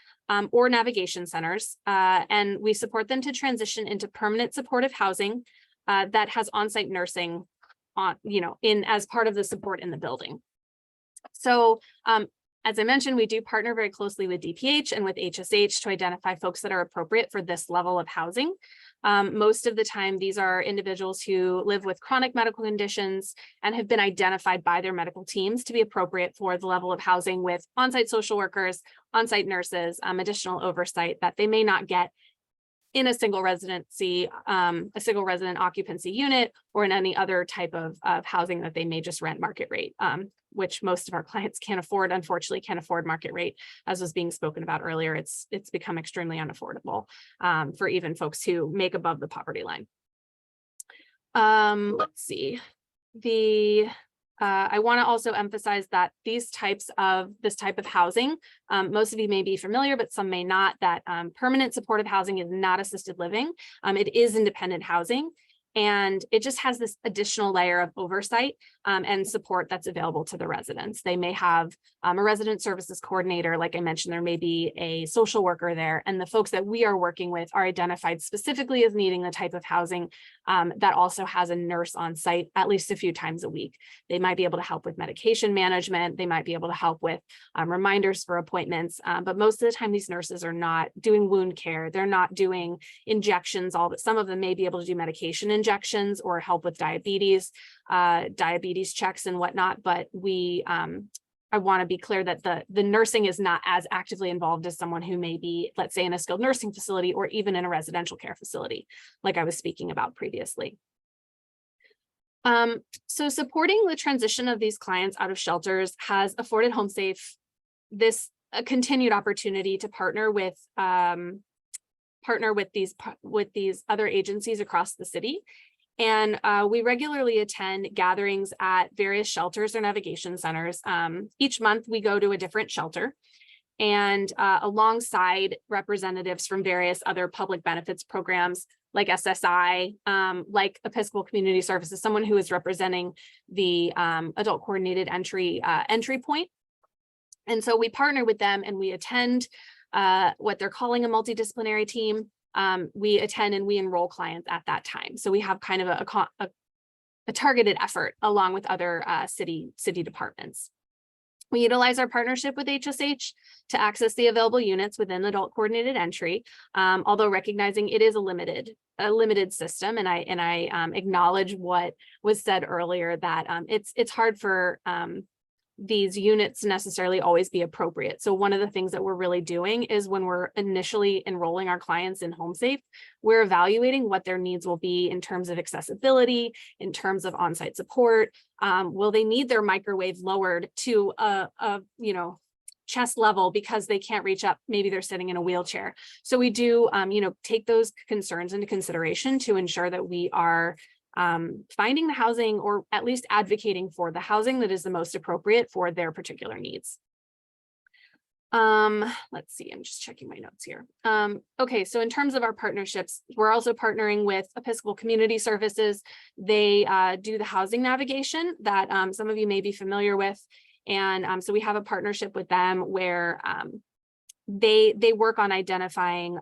or navigation centers, and we support them to transition into permanent supportive housing that has on-site nursing as part of the support in the building. So as I mentioned, we do partner very closely with DPH and with HSH to identify folks that are appropriate for this level of housing. Most of the time, these are individuals who live with chronic medical conditions and have been identified by their medical teams to be appropriate for the level of housing, with on-site social workers, on-site nurses, additional oversight that they may not get in a single residency, a single resident occupancy unit, or in any other type of housing that they may just rent market rate, which most of our clients can't afford, unfortunately can't afford market rate. As was being spoken about earlier, it's become extremely unaffordable for even folks who make above the poverty line. Let's see. I want to also emphasize that this type of housing, most of you may be familiar, but some may not, that permanent supportive housing is not assisted living. It is independent housing. And it just has this additional layer of oversight and support that's available to the residents. They may have a resident services coordinator, like I mentioned, there may be a social worker there, and the folks that we are working with are identified specifically as needing the type of housing that also has a nurse on site at least a few times a week. They might be able to help with medication management. They might be able to help with reminders for appointments. But most of the time, these nurses are not doing wound care. They're not doing injections. Some of them may be able to do medication injections or help with diabetes checks and whatnot. But I want to be clear that the nursing is not as actively involved as someone who may be, let's say, in a skilled nursing facility or even in a residential care facility, like I was speaking about previously. So supporting the transition of these clients out of shelters has afforded HomeSafe a continued opportunity to partner with these other agencies across the city. And we regularly attend gatherings at various shelters or navigation centers. Each month we go to a different shelter, and alongside representatives from various other public benefits programs like SSI, like Episcopal Community Services, someone who is representing the adult coordinated entry point. And so we partner with them and we attend what they're calling a multidisciplinary team. We attend and we enroll clients at that time. So we have kind of a targeted effort along with other city departments. We utilize our partnership with HSH to access the available units within adult coordinated entry, although recognizing it is a limited system. And I acknowledge what was said earlier, that it's hard for these units necessarily always be appropriate. So one of the things that we're really doing is when we're initially enrolling our clients in HomeSafe, we're evaluating what their needs will be in terms of accessibility, in terms of on-site support. Will they need their microwave lowered to a chest level because they can't reach up? Maybe they're sitting in a wheelchair. So we do, take those concerns into consideration to ensure that we are finding the housing, or at least advocating for the housing that is the most appropriate for their particular needs. Let's see, I'm just checking my notes here. Okay, so in terms of our partnerships, we're also partnering with Episcopal Community Services. They do the housing navigation that some of you may be familiar with. And so we have a partnership with them where they work on identifying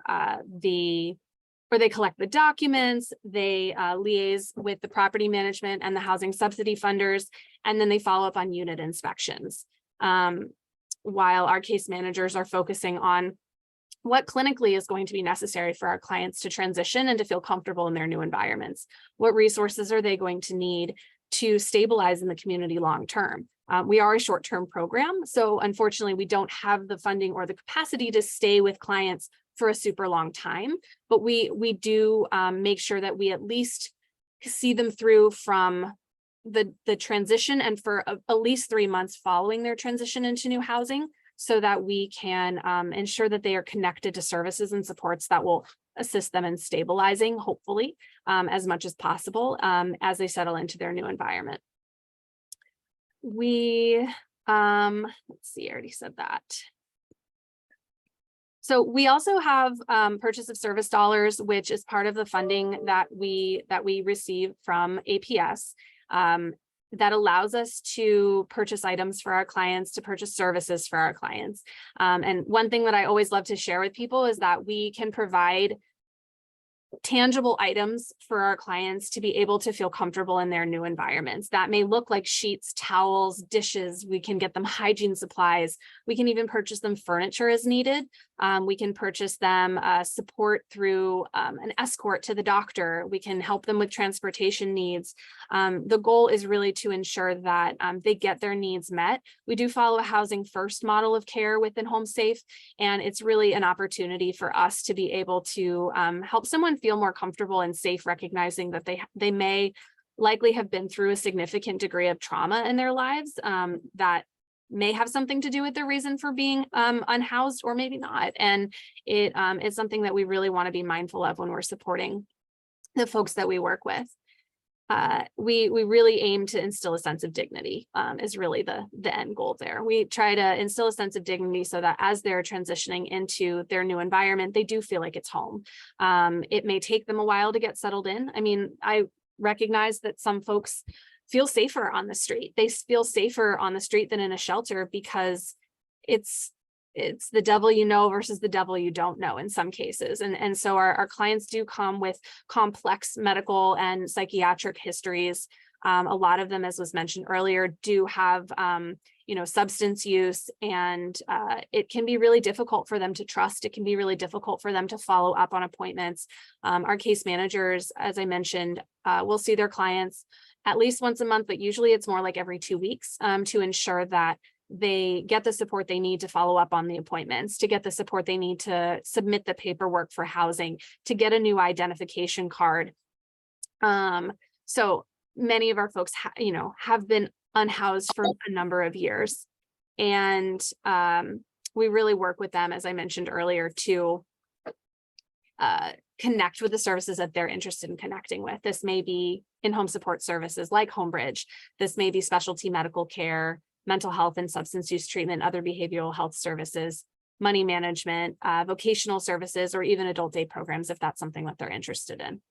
they collect the documents, they liaise with the property management and the housing subsidy funders, and then they follow up on unit inspections. While our case managers are focusing on what clinically is going to be necessary for our clients to transition and to feel comfortable in their new environments. What resources are they going to need to stabilize in the community long term? We are a short-term program, so unfortunately we don't have the funding or the capacity to stay with clients for a super long time, but we do make sure that we at least see them through from the transition and for at least 3 months following their transition into new housing, so that we can ensure that they are connected to services and supports that will assist them in stabilizing, hopefully, as much as possible as they settle into their new environment. Let's see, I already said that. So we also have purchase of service dollars, which is part of the funding that we receive from APS, that allows us to purchase items for our clients, to purchase services for our clients. And one thing that I always love to share with people is that we can provide tangible items for our clients to be able to feel comfortable in their new environments. That may look like sheets, towels, dishes. We can get them hygiene supplies. We can even purchase them furniture as needed. We can purchase them support through an escort to the doctor. We can help them with transportation needs. The goal is really to ensure that they get their needs met. We do follow a housing first model of care within Home Safe, and it's really an opportunity for us to be able to help someone feel more comfortable and safe, recognizing that they may likely have been through a significant degree of trauma in their lives that may have something to do with their reason for being unhoused, or maybe not. And it is something that we really want to be mindful of when we're supporting the folks that we work with. We really aim to instill a sense of dignity is really the end goal there. We try to instill a sense of dignity so that as they're transitioning into their new environment, they do feel like it's home. It may take them a while to get settled in. I mean, I recognize that some folks feel safer on the street. They feel safer on the street than in a shelter because it's the devil you know versus the devil you don't know in some cases. And so our clients do come with complex medical and psychiatric histories. A lot of them, as was mentioned earlier, do have substance use, and it can be really difficult for them to trust. It can be really difficult for them to follow up on appointments. Our case managers, as I mentioned, will see their clients at least once a month, but usually it's more like every 2 weeks to ensure that they get the support they need to follow up on the appointments, to get the support they need to submit the paperwork for housing, to get a new identification card. So many of our folks, have been unhoused for a number of years. And we really work with them, as I mentioned earlier, to connect with the services that they're interested in connecting with. This may be in-home support services like Homebridge. This may be specialty medical care, mental health and substance use treatment, other behavioral health services, money management, vocational services, or even adult day programs if that's something that they're interested in.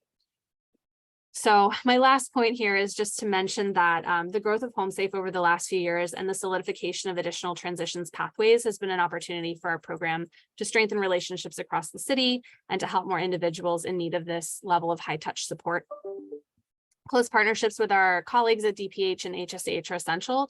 So my last point here is just to mention that the growth of Home Safe over the last few years and the solidification of additional transitions pathways has been an opportunity for our program to strengthen relationships across the city and to help more individuals in need of this level of high touch support. Close partnerships with our colleagues at DPH and HSH are essential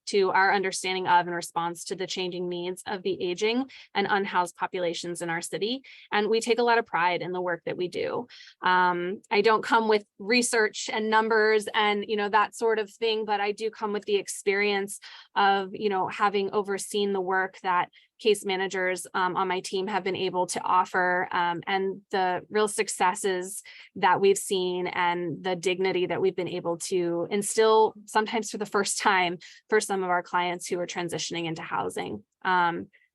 to our understanding of and response to the changing needs of the aging and unhoused populations in our city. And we take a lot of pride in the work that we do. I don't come with research and numbers and, that sort of thing, but I do come with the experience of, having overseen the work that case managers on my team have been able to offer, and the real successes that we've seen and the dignity that we've been able to instill, sometimes for the first time, for some of our clients who are transitioning into housing.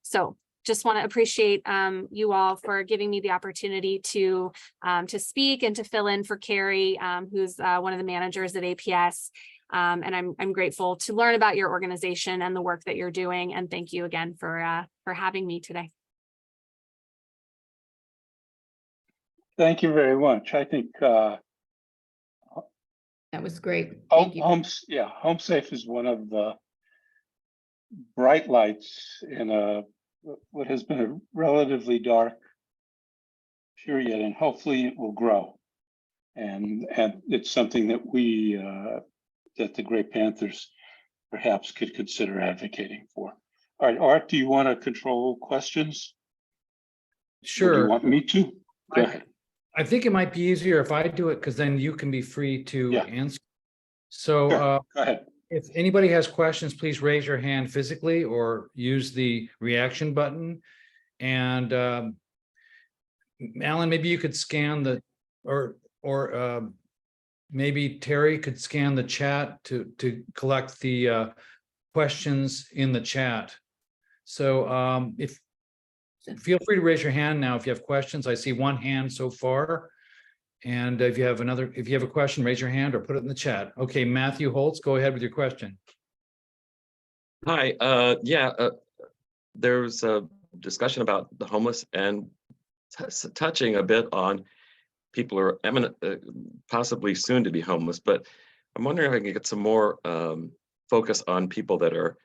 So just want to appreciate you all for giving me the opportunity to speak and to fill in for Carrie, who's one of the managers at APS. And I'm grateful to learn about your organization and the work that you're doing. And thank you again for having me today. Thank you very much. I think That was great. Thank you. Home Safe is one of the bright lights in what has been a relatively dark period, and hopefully it will grow. And it's something that that the Great Panthers perhaps could consider advocating for. All right, Art, do you want to control questions? Or do Sure. you want me to? Go ahead. I think it might be easier if I do it, because then you can be free to Yeah. answer. So Sure. Go ahead. if anybody has questions, please raise your hand physically or use the reaction button. And Alan, maybe you could scan or maybe Terry could scan the chat to collect the questions in the chat. So feel free to raise your hand now if you have questions. I see one hand so far. And if you have a question, raise your hand or put it in the chat. Okay, Matthew Holtz, go ahead with your question. Hi, there was a discussion about the homeless and touching a bit on people who are possibly soon to be homeless, but I'm wondering if I can get some more focus on people that are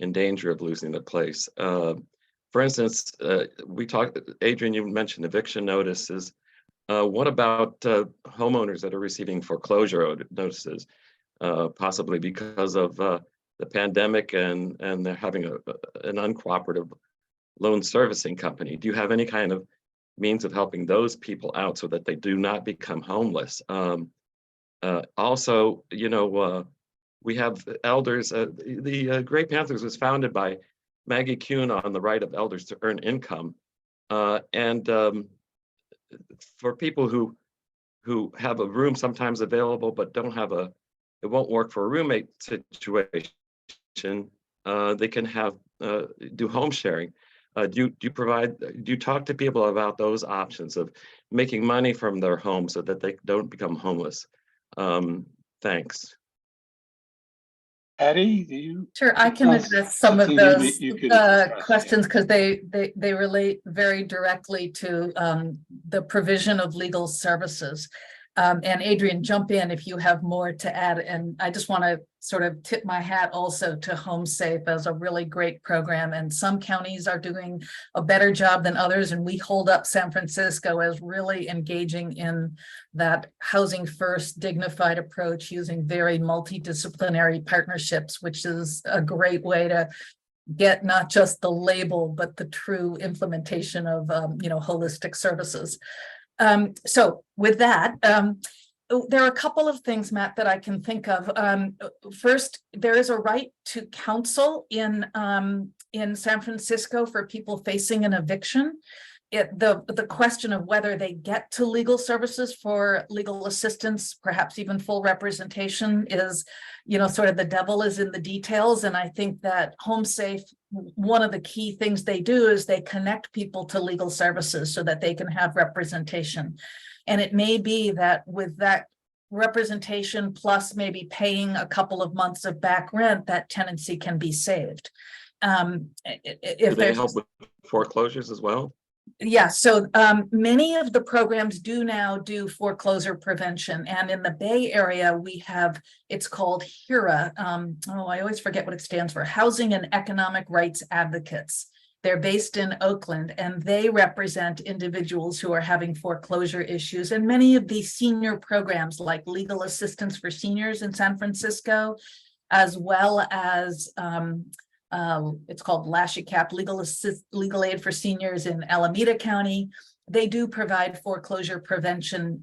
in danger of losing their place. For instance, Adrian, you mentioned eviction notices. What about homeowners that are receiving foreclosure notices, possibly because of the pandemic and they're having an uncooperative loan servicing company. Do you have any kind of means of helping those people out so that they do not become homeless? Also, we have elders. The Gray Panthers was founded by Maggie Kuhn on the right of elders to earn income, and for people who have a room sometimes available but don't have it won't work for a roommate situation. They can do home sharing. Do you talk to people about those options of making money from their home so that they don't become homeless? Thanks. Patty, do you? Sure, I can Sounds address some of something you those you could address, questions because they relate very directly to the provision of legal services. And Adrian, jump in if you have more to add. And I just want to sort of tip my hat also to Home Safe as a really great program. And some counties are doing a better job than others. And we hold up San Francisco as really engaging in that housing first, dignified approach using very multidisciplinary partnerships, which is a great way to get not just the label, but the true implementation of holistic services. So with that, there are a couple of things, Matt, that I can think of. First, there is a right to counsel in San Francisco for people facing an eviction. The question of whether they get to legal services for legal assistance, perhaps even full representation, is, sort of the devil is in the details. And I think that Home Safe, one of the key things they do is they connect people to legal services so that they can have representation. And it may be that with that representation plus maybe paying a couple of months of back rent, that tenancy can be saved. Do they help with foreclosures as well? Yeah, so many of the programs do now do foreclosure prevention, and in the Bay Area we have, it's called HERA. I always forget what it stands for, Housing and Economic Rights Advocates. They're based in Oakland, and they represent individuals who are having foreclosure issues. And many of these senior programs like Legal Assistance for Seniors in San Francisco, as well as it's called LASHICAP, Legal Aid for Seniors in Alameda County. They do provide foreclosure prevention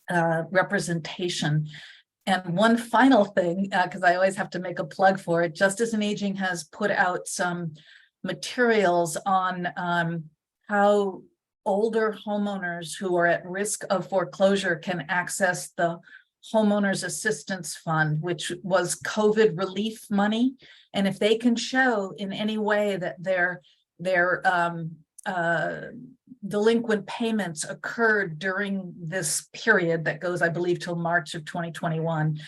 representation. And one final thing, because I always have to make a plug for it, Justice and Aging has put out some materials on how older homeowners who are at risk of foreclosure can access the Homeowners Assistance Fund, which was COVID relief money. And if they can show in any way that their delinquent payments occurred during this period that goes, I believe, till March of 2021.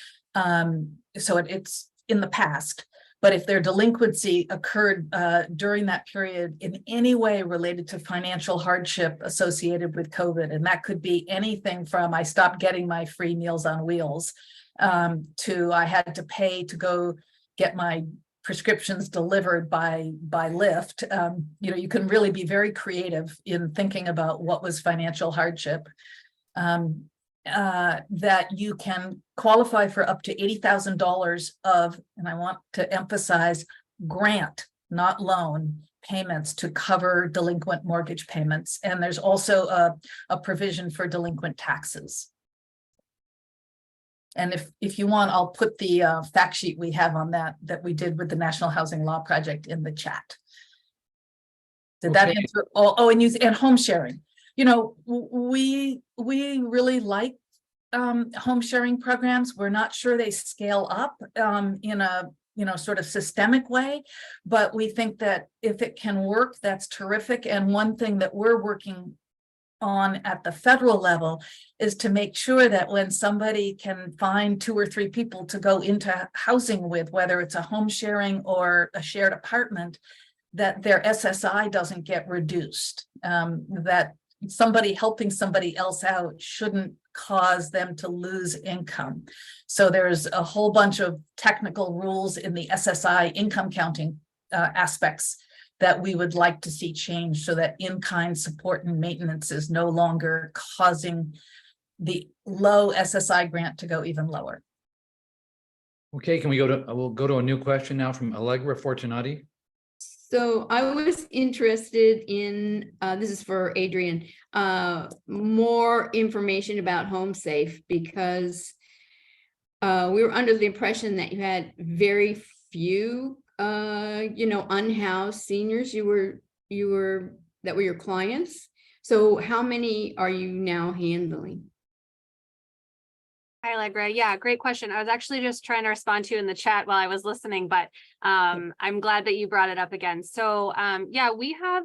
So it's in the past. But if their delinquency occurred during that period in any way related to financial hardship associated with COVID, and that could be anything from I stopped getting my free Meals on Wheels to I had to pay to go get my prescriptions delivered by Lyft. You can really be very creative in thinking about what was financial hardship. That you can qualify for up to $80,000 of, and I want to emphasize, grant, not loan, payments to cover delinquent mortgage payments. And there's also a provision for delinquent taxes. And if you want, I'll put the fact sheet we have on that we did with the National Housing Law Project in the chat. Did that answer? Oh, and home sharing. We really like home sharing programs. We're not sure they scale up in a sort of systemic way, but we think that if it can work, that's terrific. And one thing that we're working on at the federal level is to make sure that when somebody can find 2 or 3 people to go into housing with, whether it's a home sharing or a shared apartment, that their SSI doesn't get reduced, that somebody helping somebody else out shouldn't cause them to lose income. So there's a whole bunch of technical rules in the SSI income counting aspects that we would like to see change so that in-kind support and maintenance is no longer causing the low SSI grant to go even lower. Okay, can we we'll go to a new question now from Allegra Fortunati. So I was interested in, this is for Adrian, more information about Home Safe because we were under the impression that you had very few, unhoused seniors that were your clients. So how many are you now handling? Hi, Allegra. Yeah, great question. I was actually just trying to respond to you in the chat while I was listening, but I'm glad that you brought it up again. So yeah, we have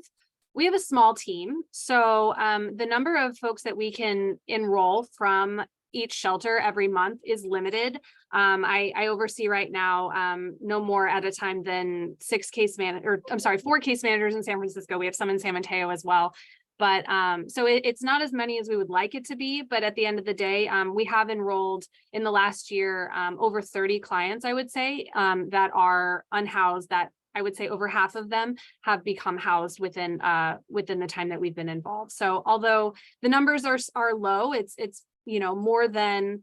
a small team. So the number of folks that we can enroll from each shelter every month is limited. I oversee right now no more at a time than 4 case managers in San Francisco. We have some in San Mateo as well. But so it's not as many as we would like it to be, but at the end of the day, we have enrolled in the last year over 30 clients, I would say, that are unhoused, that I would say over half of them have become housed within the time that we've been involved. So although the numbers are low, it's more than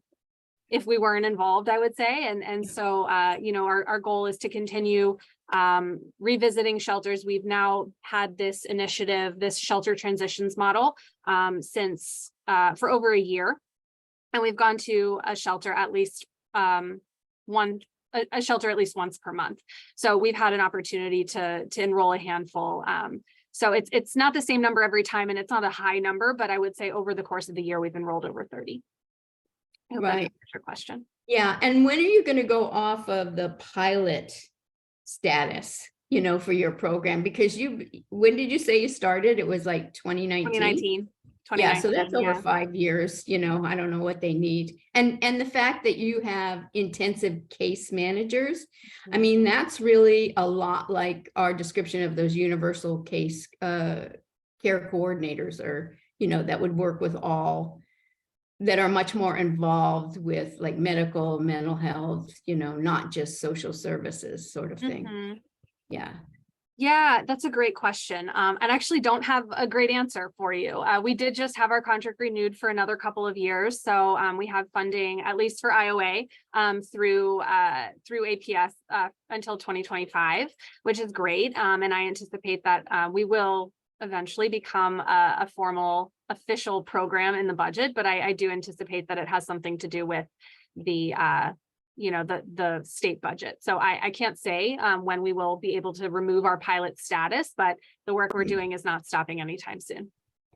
if we weren't involved, I would say. And so our goal is to continue revisiting shelters. We've now had this initiative, this shelter transitions model, since for over a year, and we've gone to a shelter at least once per month. So we've had an opportunity to enroll a handful. So it's not the same number every time, and it's not a high number, but I would say over the course of the year we've enrolled over 30. I hope that answers your question. Yeah, and when are you going to go off of the pilot status, for your program? Because when did you say you started? It was like 2019? Yeah, so that's over 5 years, I don't know what they need. And the fact that you have intensive case managers, I mean, that's really a lot like our description of those universal case care coordinators, or, that would work with all, that are much more involved with like medical, mental health, not just social services sort of thing. Mm-hmm. Yeah. Yeah, that's a great question. I actually don't have a great answer for you. We did just have our contract renewed for another couple of years. So we have funding, at least for IOA, through APS until 2025, which is great. And I anticipate that we will eventually become a formal official program in the budget, but I do anticipate that it has something to do with the state budget. So I can't say when we will be able to remove our pilot status, but the work we're doing is not stopping anytime soon.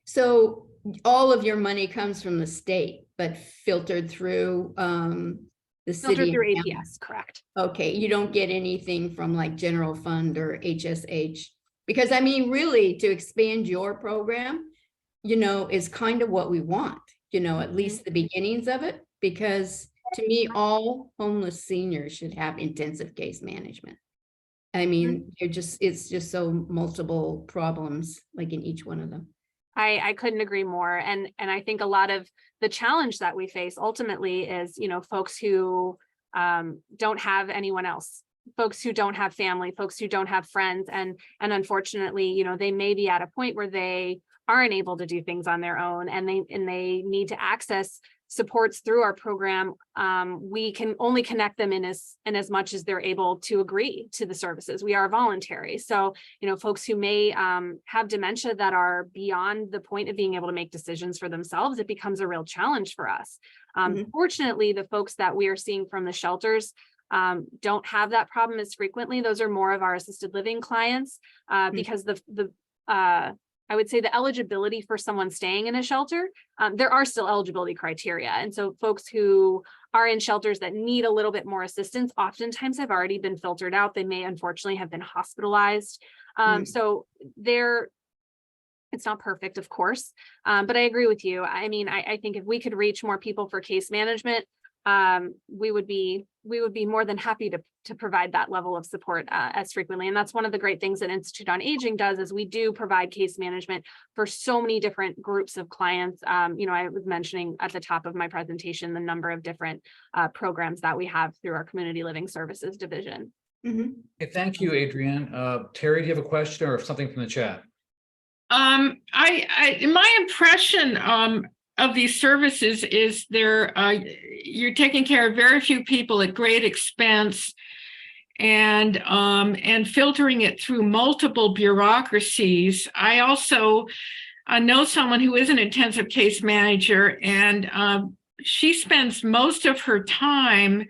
So all of your money comes from the state, but filtered through the city. Filtered through APS, correct. Okay, you don't get anything from like general fund or HSH, because I mean, really, to expand your program, is kind of what we want, at least the beginnings of it, because to me, all homeless seniors should have intensive case management. I mean, it's just so multiple problems, like in each one of them. I couldn't agree more. And I think a lot of the challenge that we face ultimately is, folks who don't have anyone else, folks who don't have family, folks who don't have friends. And unfortunately, they may be at a point where they aren't able to do things on their own, and they need to access supports through our program. We can only connect them in as much as they're able to agree to the services. We are voluntary. So, folks who may have dementia that are beyond the point of being able to make decisions for themselves, it becomes a real challenge for us. Fortunately, the folks that we are seeing from the shelters don't have that problem as frequently. Those are more of our assisted living clients because I would say the eligibility for someone staying in a shelter, there are still eligibility criteria. And so folks who are in shelters that need a little bit more assistance, oftentimes have already been filtered out. They may unfortunately have been hospitalized. So it's not perfect, of course, but I agree with you. I mean, I think if we could reach more people for case management, we would be more than happy to provide that level of support as frequently. And that's one of the great things that Institute on Aging does, is we do provide case management for so many different groups of clients. I was mentioning at the top of my presentation the number of different programs that we have through our community living services division. Okay, thank you, Adrienne. Terry, do you have a question or something from the chat? My impression of these services is you're taking care of very few people at great expense, and filtering it through multiple bureaucracies. I also know someone who is an intensive case manager, and she spends most of her time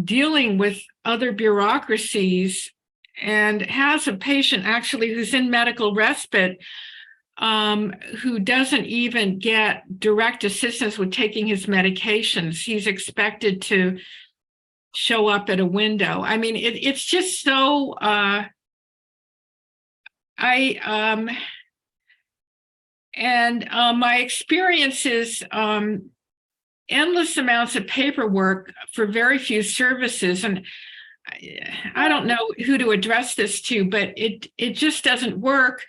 dealing with other bureaucracies, and has a patient actually who's in medical respite who doesn't even get direct assistance with taking his medications. He's expected to show up at a window. I mean, it's just so my experience is endless amounts of paperwork for very few services. And I don't know who to address this to, but it just doesn't work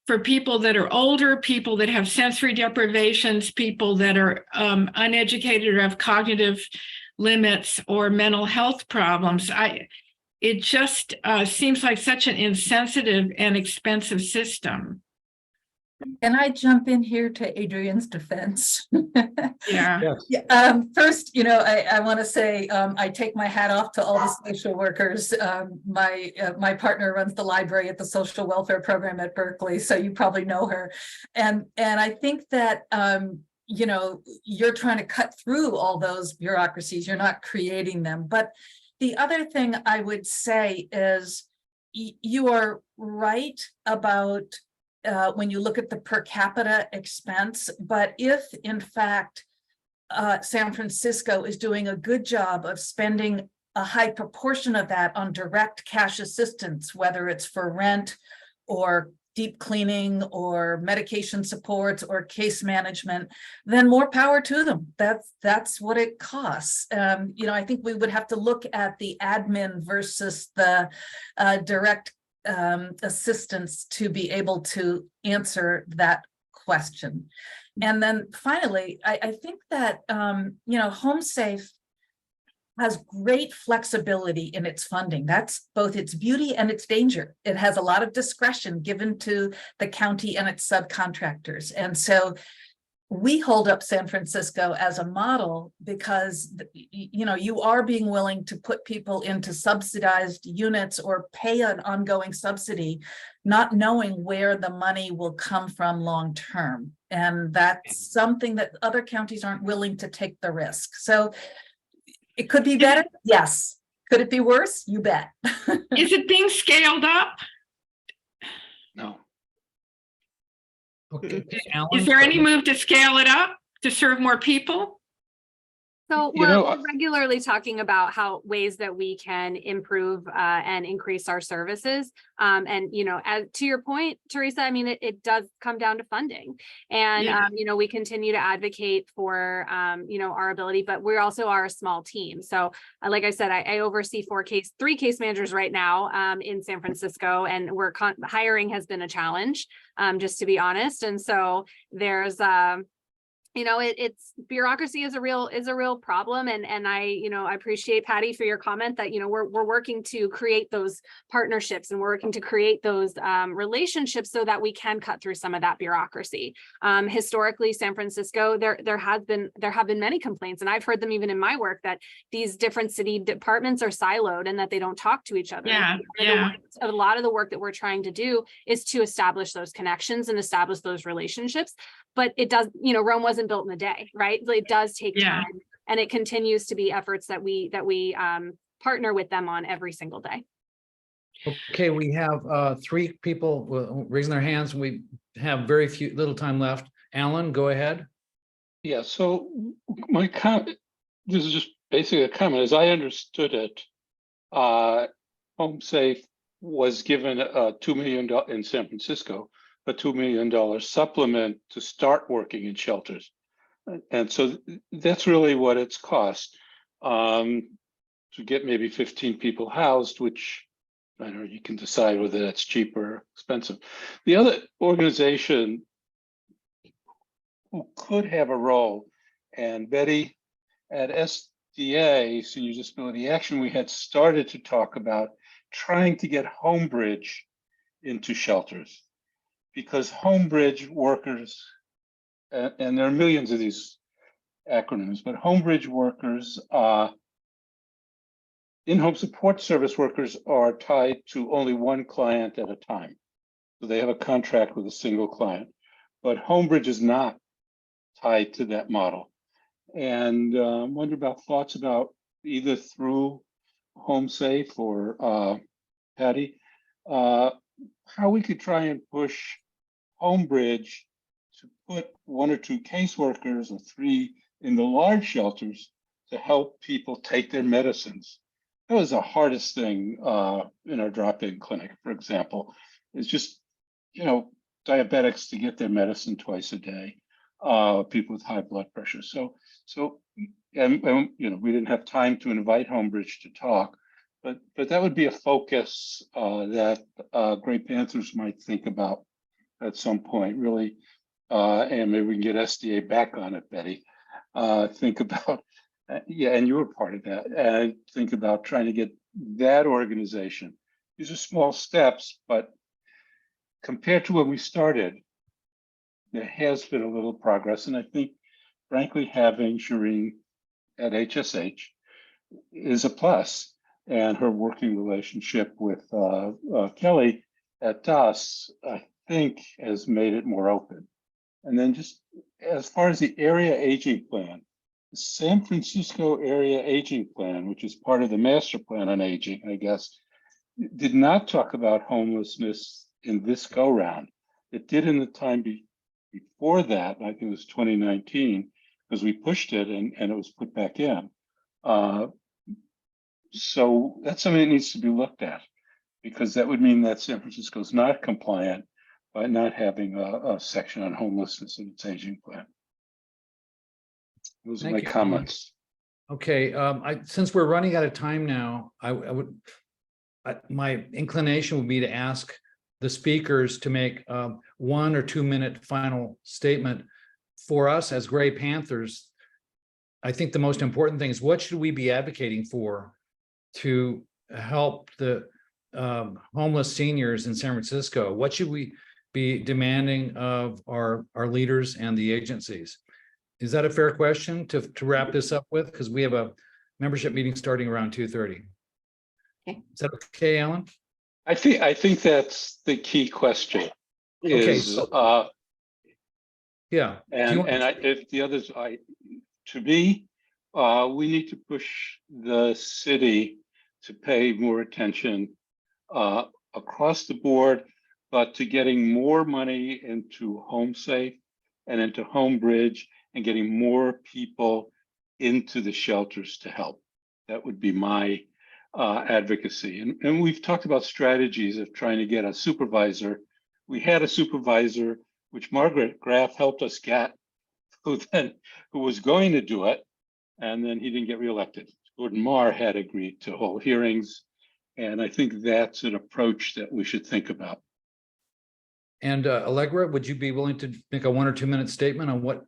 for people that are older, people that have sensory deprivations, people that are uneducated or have cognitive limits or mental health problems. It just seems like such an insensitive and expensive system. Can I jump in here to Adrian's defense? Yeah. Yes. Yeah, first, I want to say I take my hat off to all the social workers. My partner runs the library at the social welfare program at Berkeley, so you probably know her. And I think that you're trying to cut through all those bureaucracies. You're not creating them. But the other thing I would say is you are right about when you look at the per capita expense, but if in fact San Francisco is doing a good job of spending a high proportion of that on direct cash assistance, whether it's for rent or deep cleaning or medication supports or case management, then more power to them. That's what it costs. I think we would have to look at the admin versus the direct assistance to be able to answer that question. And then finally, I think that HomeSafe has great flexibility in its funding. That's both its beauty and its danger. It has a lot of discretion given to the county and its subcontractors. And so we hold up San Francisco as a model because, you are being willing to put people into subsidized units or pay an ongoing subsidy, not knowing where the money will come from long term. And that's something that other counties aren't willing to take the risk. So it could be better. Yes. Could it be worse? You bet. Is it being scaled up? No. Okay, Is Alan? there any move to scale it up to serve more people? So You we're know, we're regularly talking about how ways that we can improve and increase our services. And, as to your point, Teresa, I mean, it does come down to funding. And, Yeah. we continue to advocate for, our ability, but we also are a small team. So like I said, I oversee 3 case managers right now in San Francisco, and hiring has been a challenge, just to be honest. And so there's it's bureaucracy is a real problem. And I appreciate, Patty, for your comment that, we're working to create those partnerships, and we're working to create those relationships so that we can cut through some of that bureaucracy. Historically, San Francisco, there have been many complaints, and I've heard them even in my work, that these different city departments are siloed and that they don't talk to each other. Yeah. A lot of the work that we're trying to do is to establish those connections and establish those relationships. But it does, Rome wasn't built in a day, right? It does take time, and it continues to be efforts that we partner with them on every single day. Okay, we have 3 people raising their hands. We have little time left. Alan, go ahead. Yeah, so my comment, this is just basically a comment. As I understood it, HomeSafe was given $2 million in San Francisco, a $2 million supplement to start working in shelters. And so that's really what it's cost, to get maybe 15 people housed, which I don't know, you can decide whether that's cheap or expensive. The other organization who could have a role, and Betty, at SDA, Senior Disability Action, we had started to talk about trying to get Homebridge into shelters, because Homebridge workers, and there are millions of these acronyms, but Homebridge workers in-home support service workers are tied to only one client at a time. So they have a contract with a single client, but Homebridge is not tied to that model. And wonder about thoughts about either through HomeSafe or Patty, how we could try and push Homebridge to put 1 or 2 caseworkers or 3 in the large shelters to help people take their medicines. That was the hardest thing in our drop-in clinic, for example, is just, diabetics to get their medicine twice a day, people with high blood pressure. So, and we didn't have time to invite Homebridge to talk, but that would be a focus that Gray Panthers might think about at some point, really, and maybe we can get SDA back on it, Betty. Think about, and you were part of that, and think about trying to get that organization. These are small steps, but compared to when we started, there has been a little progress, and I think, frankly, having Shireen at HSH is a plus, and her working relationship with Kelly at DAS, I think, has made it more open. And then just as far as the area aging plan, the San Francisco area aging plan, which is part of the master plan on aging, I guess, did not talk about homelessness in this go round. It did in the time before that, I think it was 2019, because we pushed it and it was put back in. So that's something that needs to be looked at, because that would mean that San Francisco is not compliant by not having a section on homelessness in its aging plan. Those are Thank my you, Alan. comments. Okay, since we're running out of time now, my inclination would be to ask the speakers to make 1 or 2 minute final statement. For us as Gray Panthers, I think the most important thing is, what should we be advocating for to help the homeless seniors in San Francisco? What should we be demanding of our leaders and the agencies? Is that a fair question to wrap this up with? Because we have a membership meeting starting around 2:30. Okay. Is that okay, Alan? I think that's the key question. Okay, Is yeah. if the others, to me, we need to push the city to pay more attention across the board, but to getting more money into HomeSafe and into Homebridge and getting more people into the shelters to help. That would be my advocacy. And we've talked about strategies of trying to get a supervisor. We had a supervisor, which Margaret Graff helped us get, who was going to do it, and then he didn't get reelected. Gordon Marr had agreed to hold hearings, and I think that's an approach that we should think about. And Allegra, would you be willing to make a 1 or 2 minute statement on what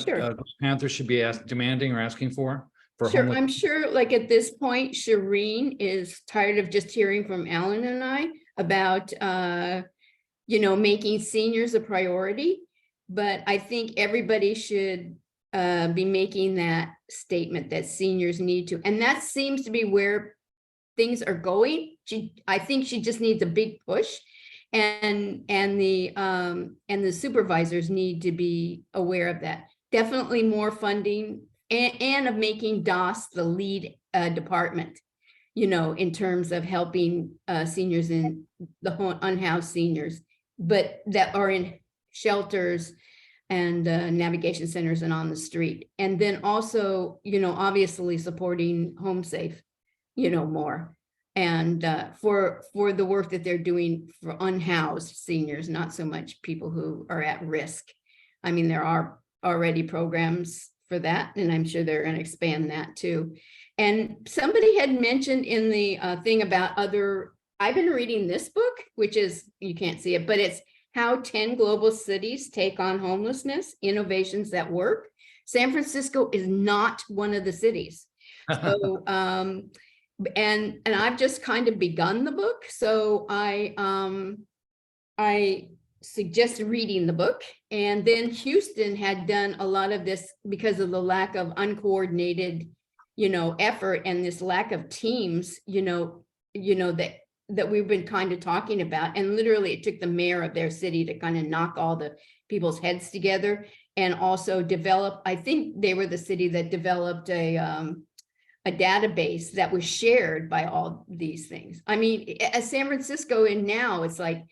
Sure. Panthers should be demanding or asking for Sure, homeless? I'm sure, like at this point, Shireen is tired of just hearing from Alan and I about, making seniors a priority. But I think everybody should be making that statement that seniors need to, and that seems to be where things are going. I think she just needs a big push, and the supervisors need to be aware of that. Definitely more funding. And of making DAS the lead department, in terms of helping seniors in the unhoused seniors, but that are in shelters and navigation centers and on the street. And then also, obviously supporting HomeSafe, more. And for the work that they're doing for unhoused seniors, not so much people who are at risk. I mean, there are already programs for that, and I'm sure they're going to expand that too. And somebody had mentioned in the thing about I've been reading this book, which is, you can't see it, but it's How 10 Global Cities Take on Homelessness, Innovations That Work. San Francisco is not one of the cities. So, and I've just kind of begun the book. So I suggested reading the book. And then Houston had done a lot of this because of the lack of uncoordinated effort and this lack of teams, that we've been kind of talking about. And literally it took the mayor of their city to kind of knock all the people's heads together and also develop, I think they were the city that developed a database that was shared by all these things. I mean, as San Francisco and now it's like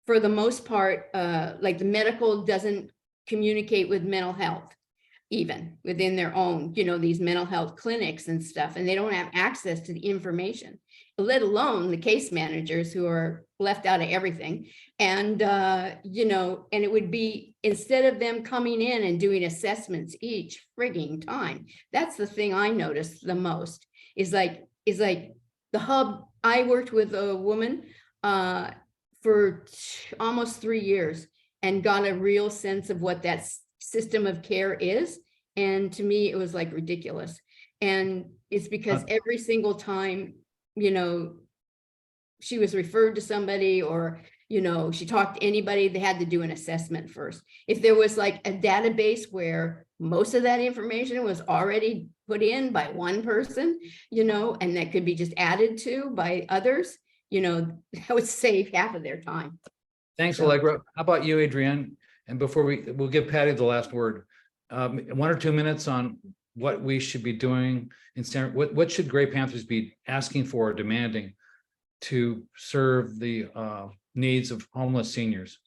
for the most part, like the medical doesn't communicate with mental health, even within their own, these mental health clinics and stuff, and they don't have access to the information, let alone the case managers who are left out of everything. And, and it would be, instead of them coming in and doing assessments each frigging time, that's the thing I noticed the most is like the hub. I worked with a woman for almost 3 years and got a real sense of what that system of care is. And to me, it was like ridiculous. And it's because every single time, she was referred to somebody or, she talked to anybody, they had to do an assessment first. If there was like a database where most of that information was already put in by one person, and that could be just added to by others, that would save half of their time. Thanks, Allegra. How about you, Adrienne? And before we'll give Patty the last word. 1 or 2 minutes on what we should be doing in what should Gray Panthers be asking for or demanding to serve the needs of homeless seniors?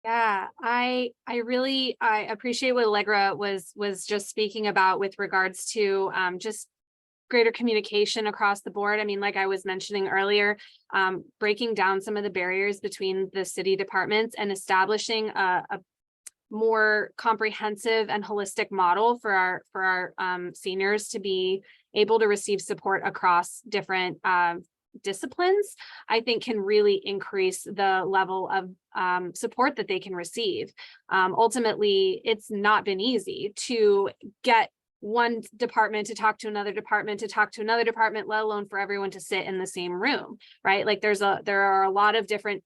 Yeah, I appreciate what Allegra was just speaking about with regards to just greater communication across the board. I mean, like I was mentioning earlier, breaking down some of the barriers between the city departments and establishing a more comprehensive and holistic model for our seniors to be able to receive support across different disciplines, I think can really increase the level of support that they can receive. Ultimately, it's not been easy to get one department to talk to another department to talk to another department, let alone for everyone to sit in the same room, right? Like there are a lot of different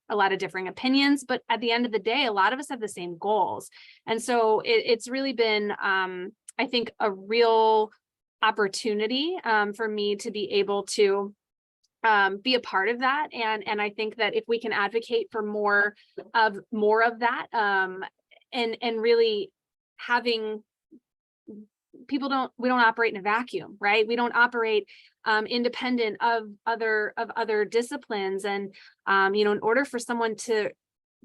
opinions, but at the end of the day, a lot of us have the same goals. And so it's really been, I think, a real opportunity for me to be able to be a part of that. And I think that if we can advocate for more of that, and really having we don't operate in a vacuum, right? We don't operate independent of other disciplines. And, in order for someone to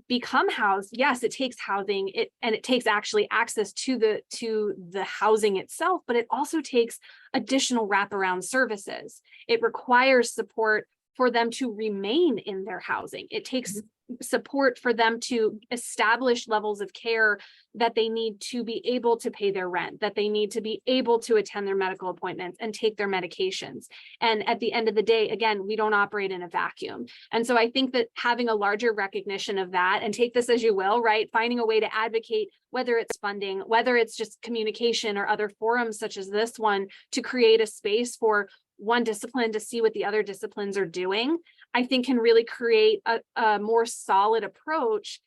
become housed, yes, it takes housing, and it takes actually access to the housing itself, but it also takes additional wraparound services. It requires support for them to remain in their housing. It takes support for them to establish levels of care that they need to be able to pay their rent, that they need to be able to attend their medical appointments and take their medications. And at the end of the day, again, we don't operate in a vacuum. And so I think that having a larger recognition of that, and take this as you will, right? Finding a way to advocate, whether it's funding, whether it's just communication or other forums such as this one, to create a space for one discipline to see what the other disciplines are doing, I think can really create a more solid approach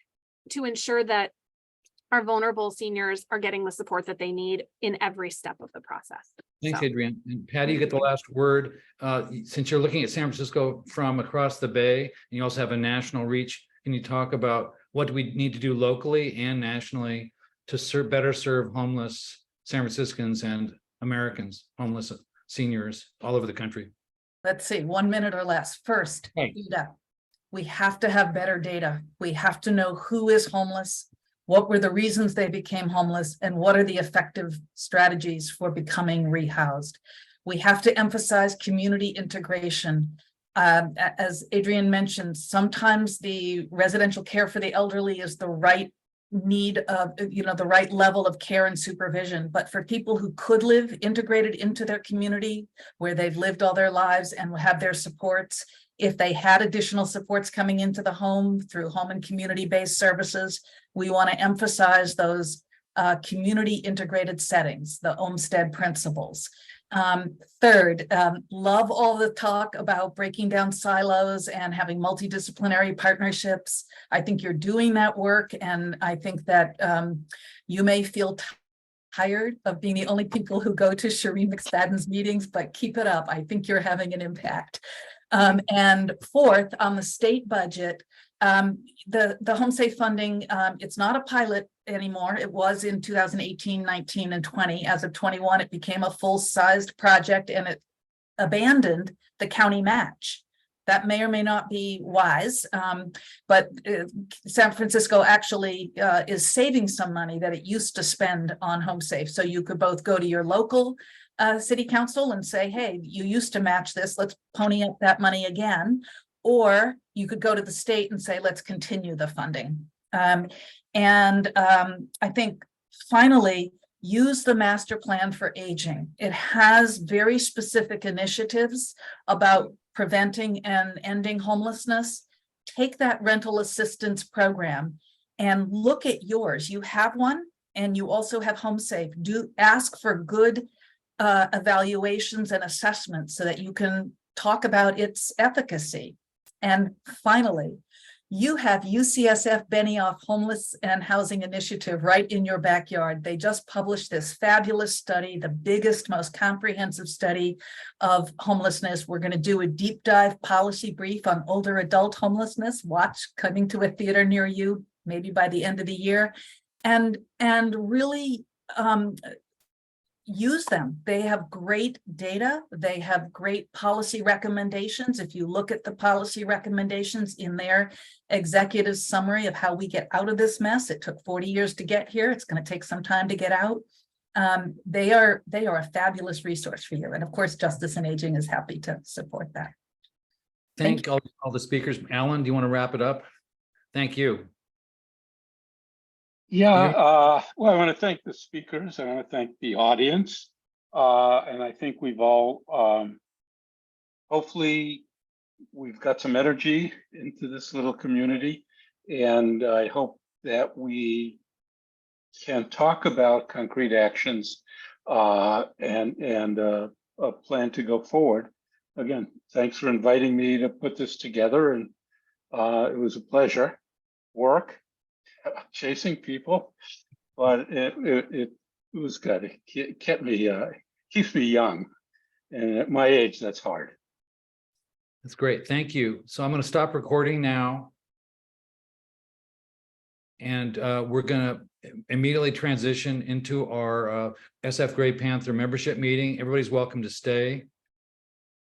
to ensure that our vulnerable seniors are getting the support that they need in every step of the process. Thanks, Adrienne. And Patty, you get the last word. Since you're looking at San Francisco from across the bay, and you also have a national reach, can you talk about what we need to do locally and nationally to better serve homeless San Franciscans and Americans, homeless seniors all over the country? Let's see, 1 minute or less. First, data. We have to have better data. We have to know who is homeless, what were the reasons they became homeless, and what are the effective strategies for becoming rehoused. We have to emphasize community integration. As Adrienne mentioned, sometimes the residential care for the elderly is the right need of, the right level of care and supervision. But for people who could live integrated into their community where they've lived all their lives and have their supports, if they had additional supports coming into the home through home and community-based services, we want to emphasize those community integrated settings, the Olmsted principles. Third, love all the talk about breaking down silos and having multidisciplinary partnerships. I think you're doing that work, and I think that you may feel tired of being the only people who go to Shereen McSpadden's meetings, but keep it up. I think you're having an impact. And fourth, on the state budget, the home safe funding, it's not a pilot anymore. It was in 2018, 19, and 20. As of 21, it became a full-sized project, and it abandoned the county match. That may or may not be wise, but San Francisco actually is saving some money that it used to spend on home safe. So you could both go to your local city council and say, hey, you used to match this, let's pony up that money again. Or you could go to the state and say, let's continue the funding. I think finally, use the master plan for aging. It has very specific initiatives about preventing and ending homelessness. Take that rental assistance program and look at yours. You have one, and you also have home safe. Do ask for good evaluations and assessments so that you can talk about its efficacy. And finally, you have UCSF Benioff Homeless and Housing Initiative right in your backyard. They just published this fabulous study, the biggest, most comprehensive study of homelessness. We're going to do a deep dive policy brief on older adult homelessness. Watch, coming to a theater near you, maybe by the end of the year, and really use them. They have great data. They have great policy recommendations. If you look at the policy recommendations in their executive summary of how we get out of this mess, it took 40 years to get here. It's going to take some time to get out. They are a fabulous resource for you. And of course, Justice and Aging is happy to support that. Thank all the speakers. Alan, do you want to wrap it up? Thank you. Yeah, well, I want to thank the speakers. I want to thank the audience. And I think we've all, hopefully, we've got some energy into this little community. And I hope that we can talk about concrete actions and a plan to go forward. Again, thanks for inviting me to put this together. And it was a pleasure. Work. Chasing people, but it was good. It kept me keeps me young, and at my age, that's hard. That's great. Thank you. So I'm going to stop recording now, and we're going to immediately transition into our SF Gray Panther membership meeting. Everybody's welcome to stay.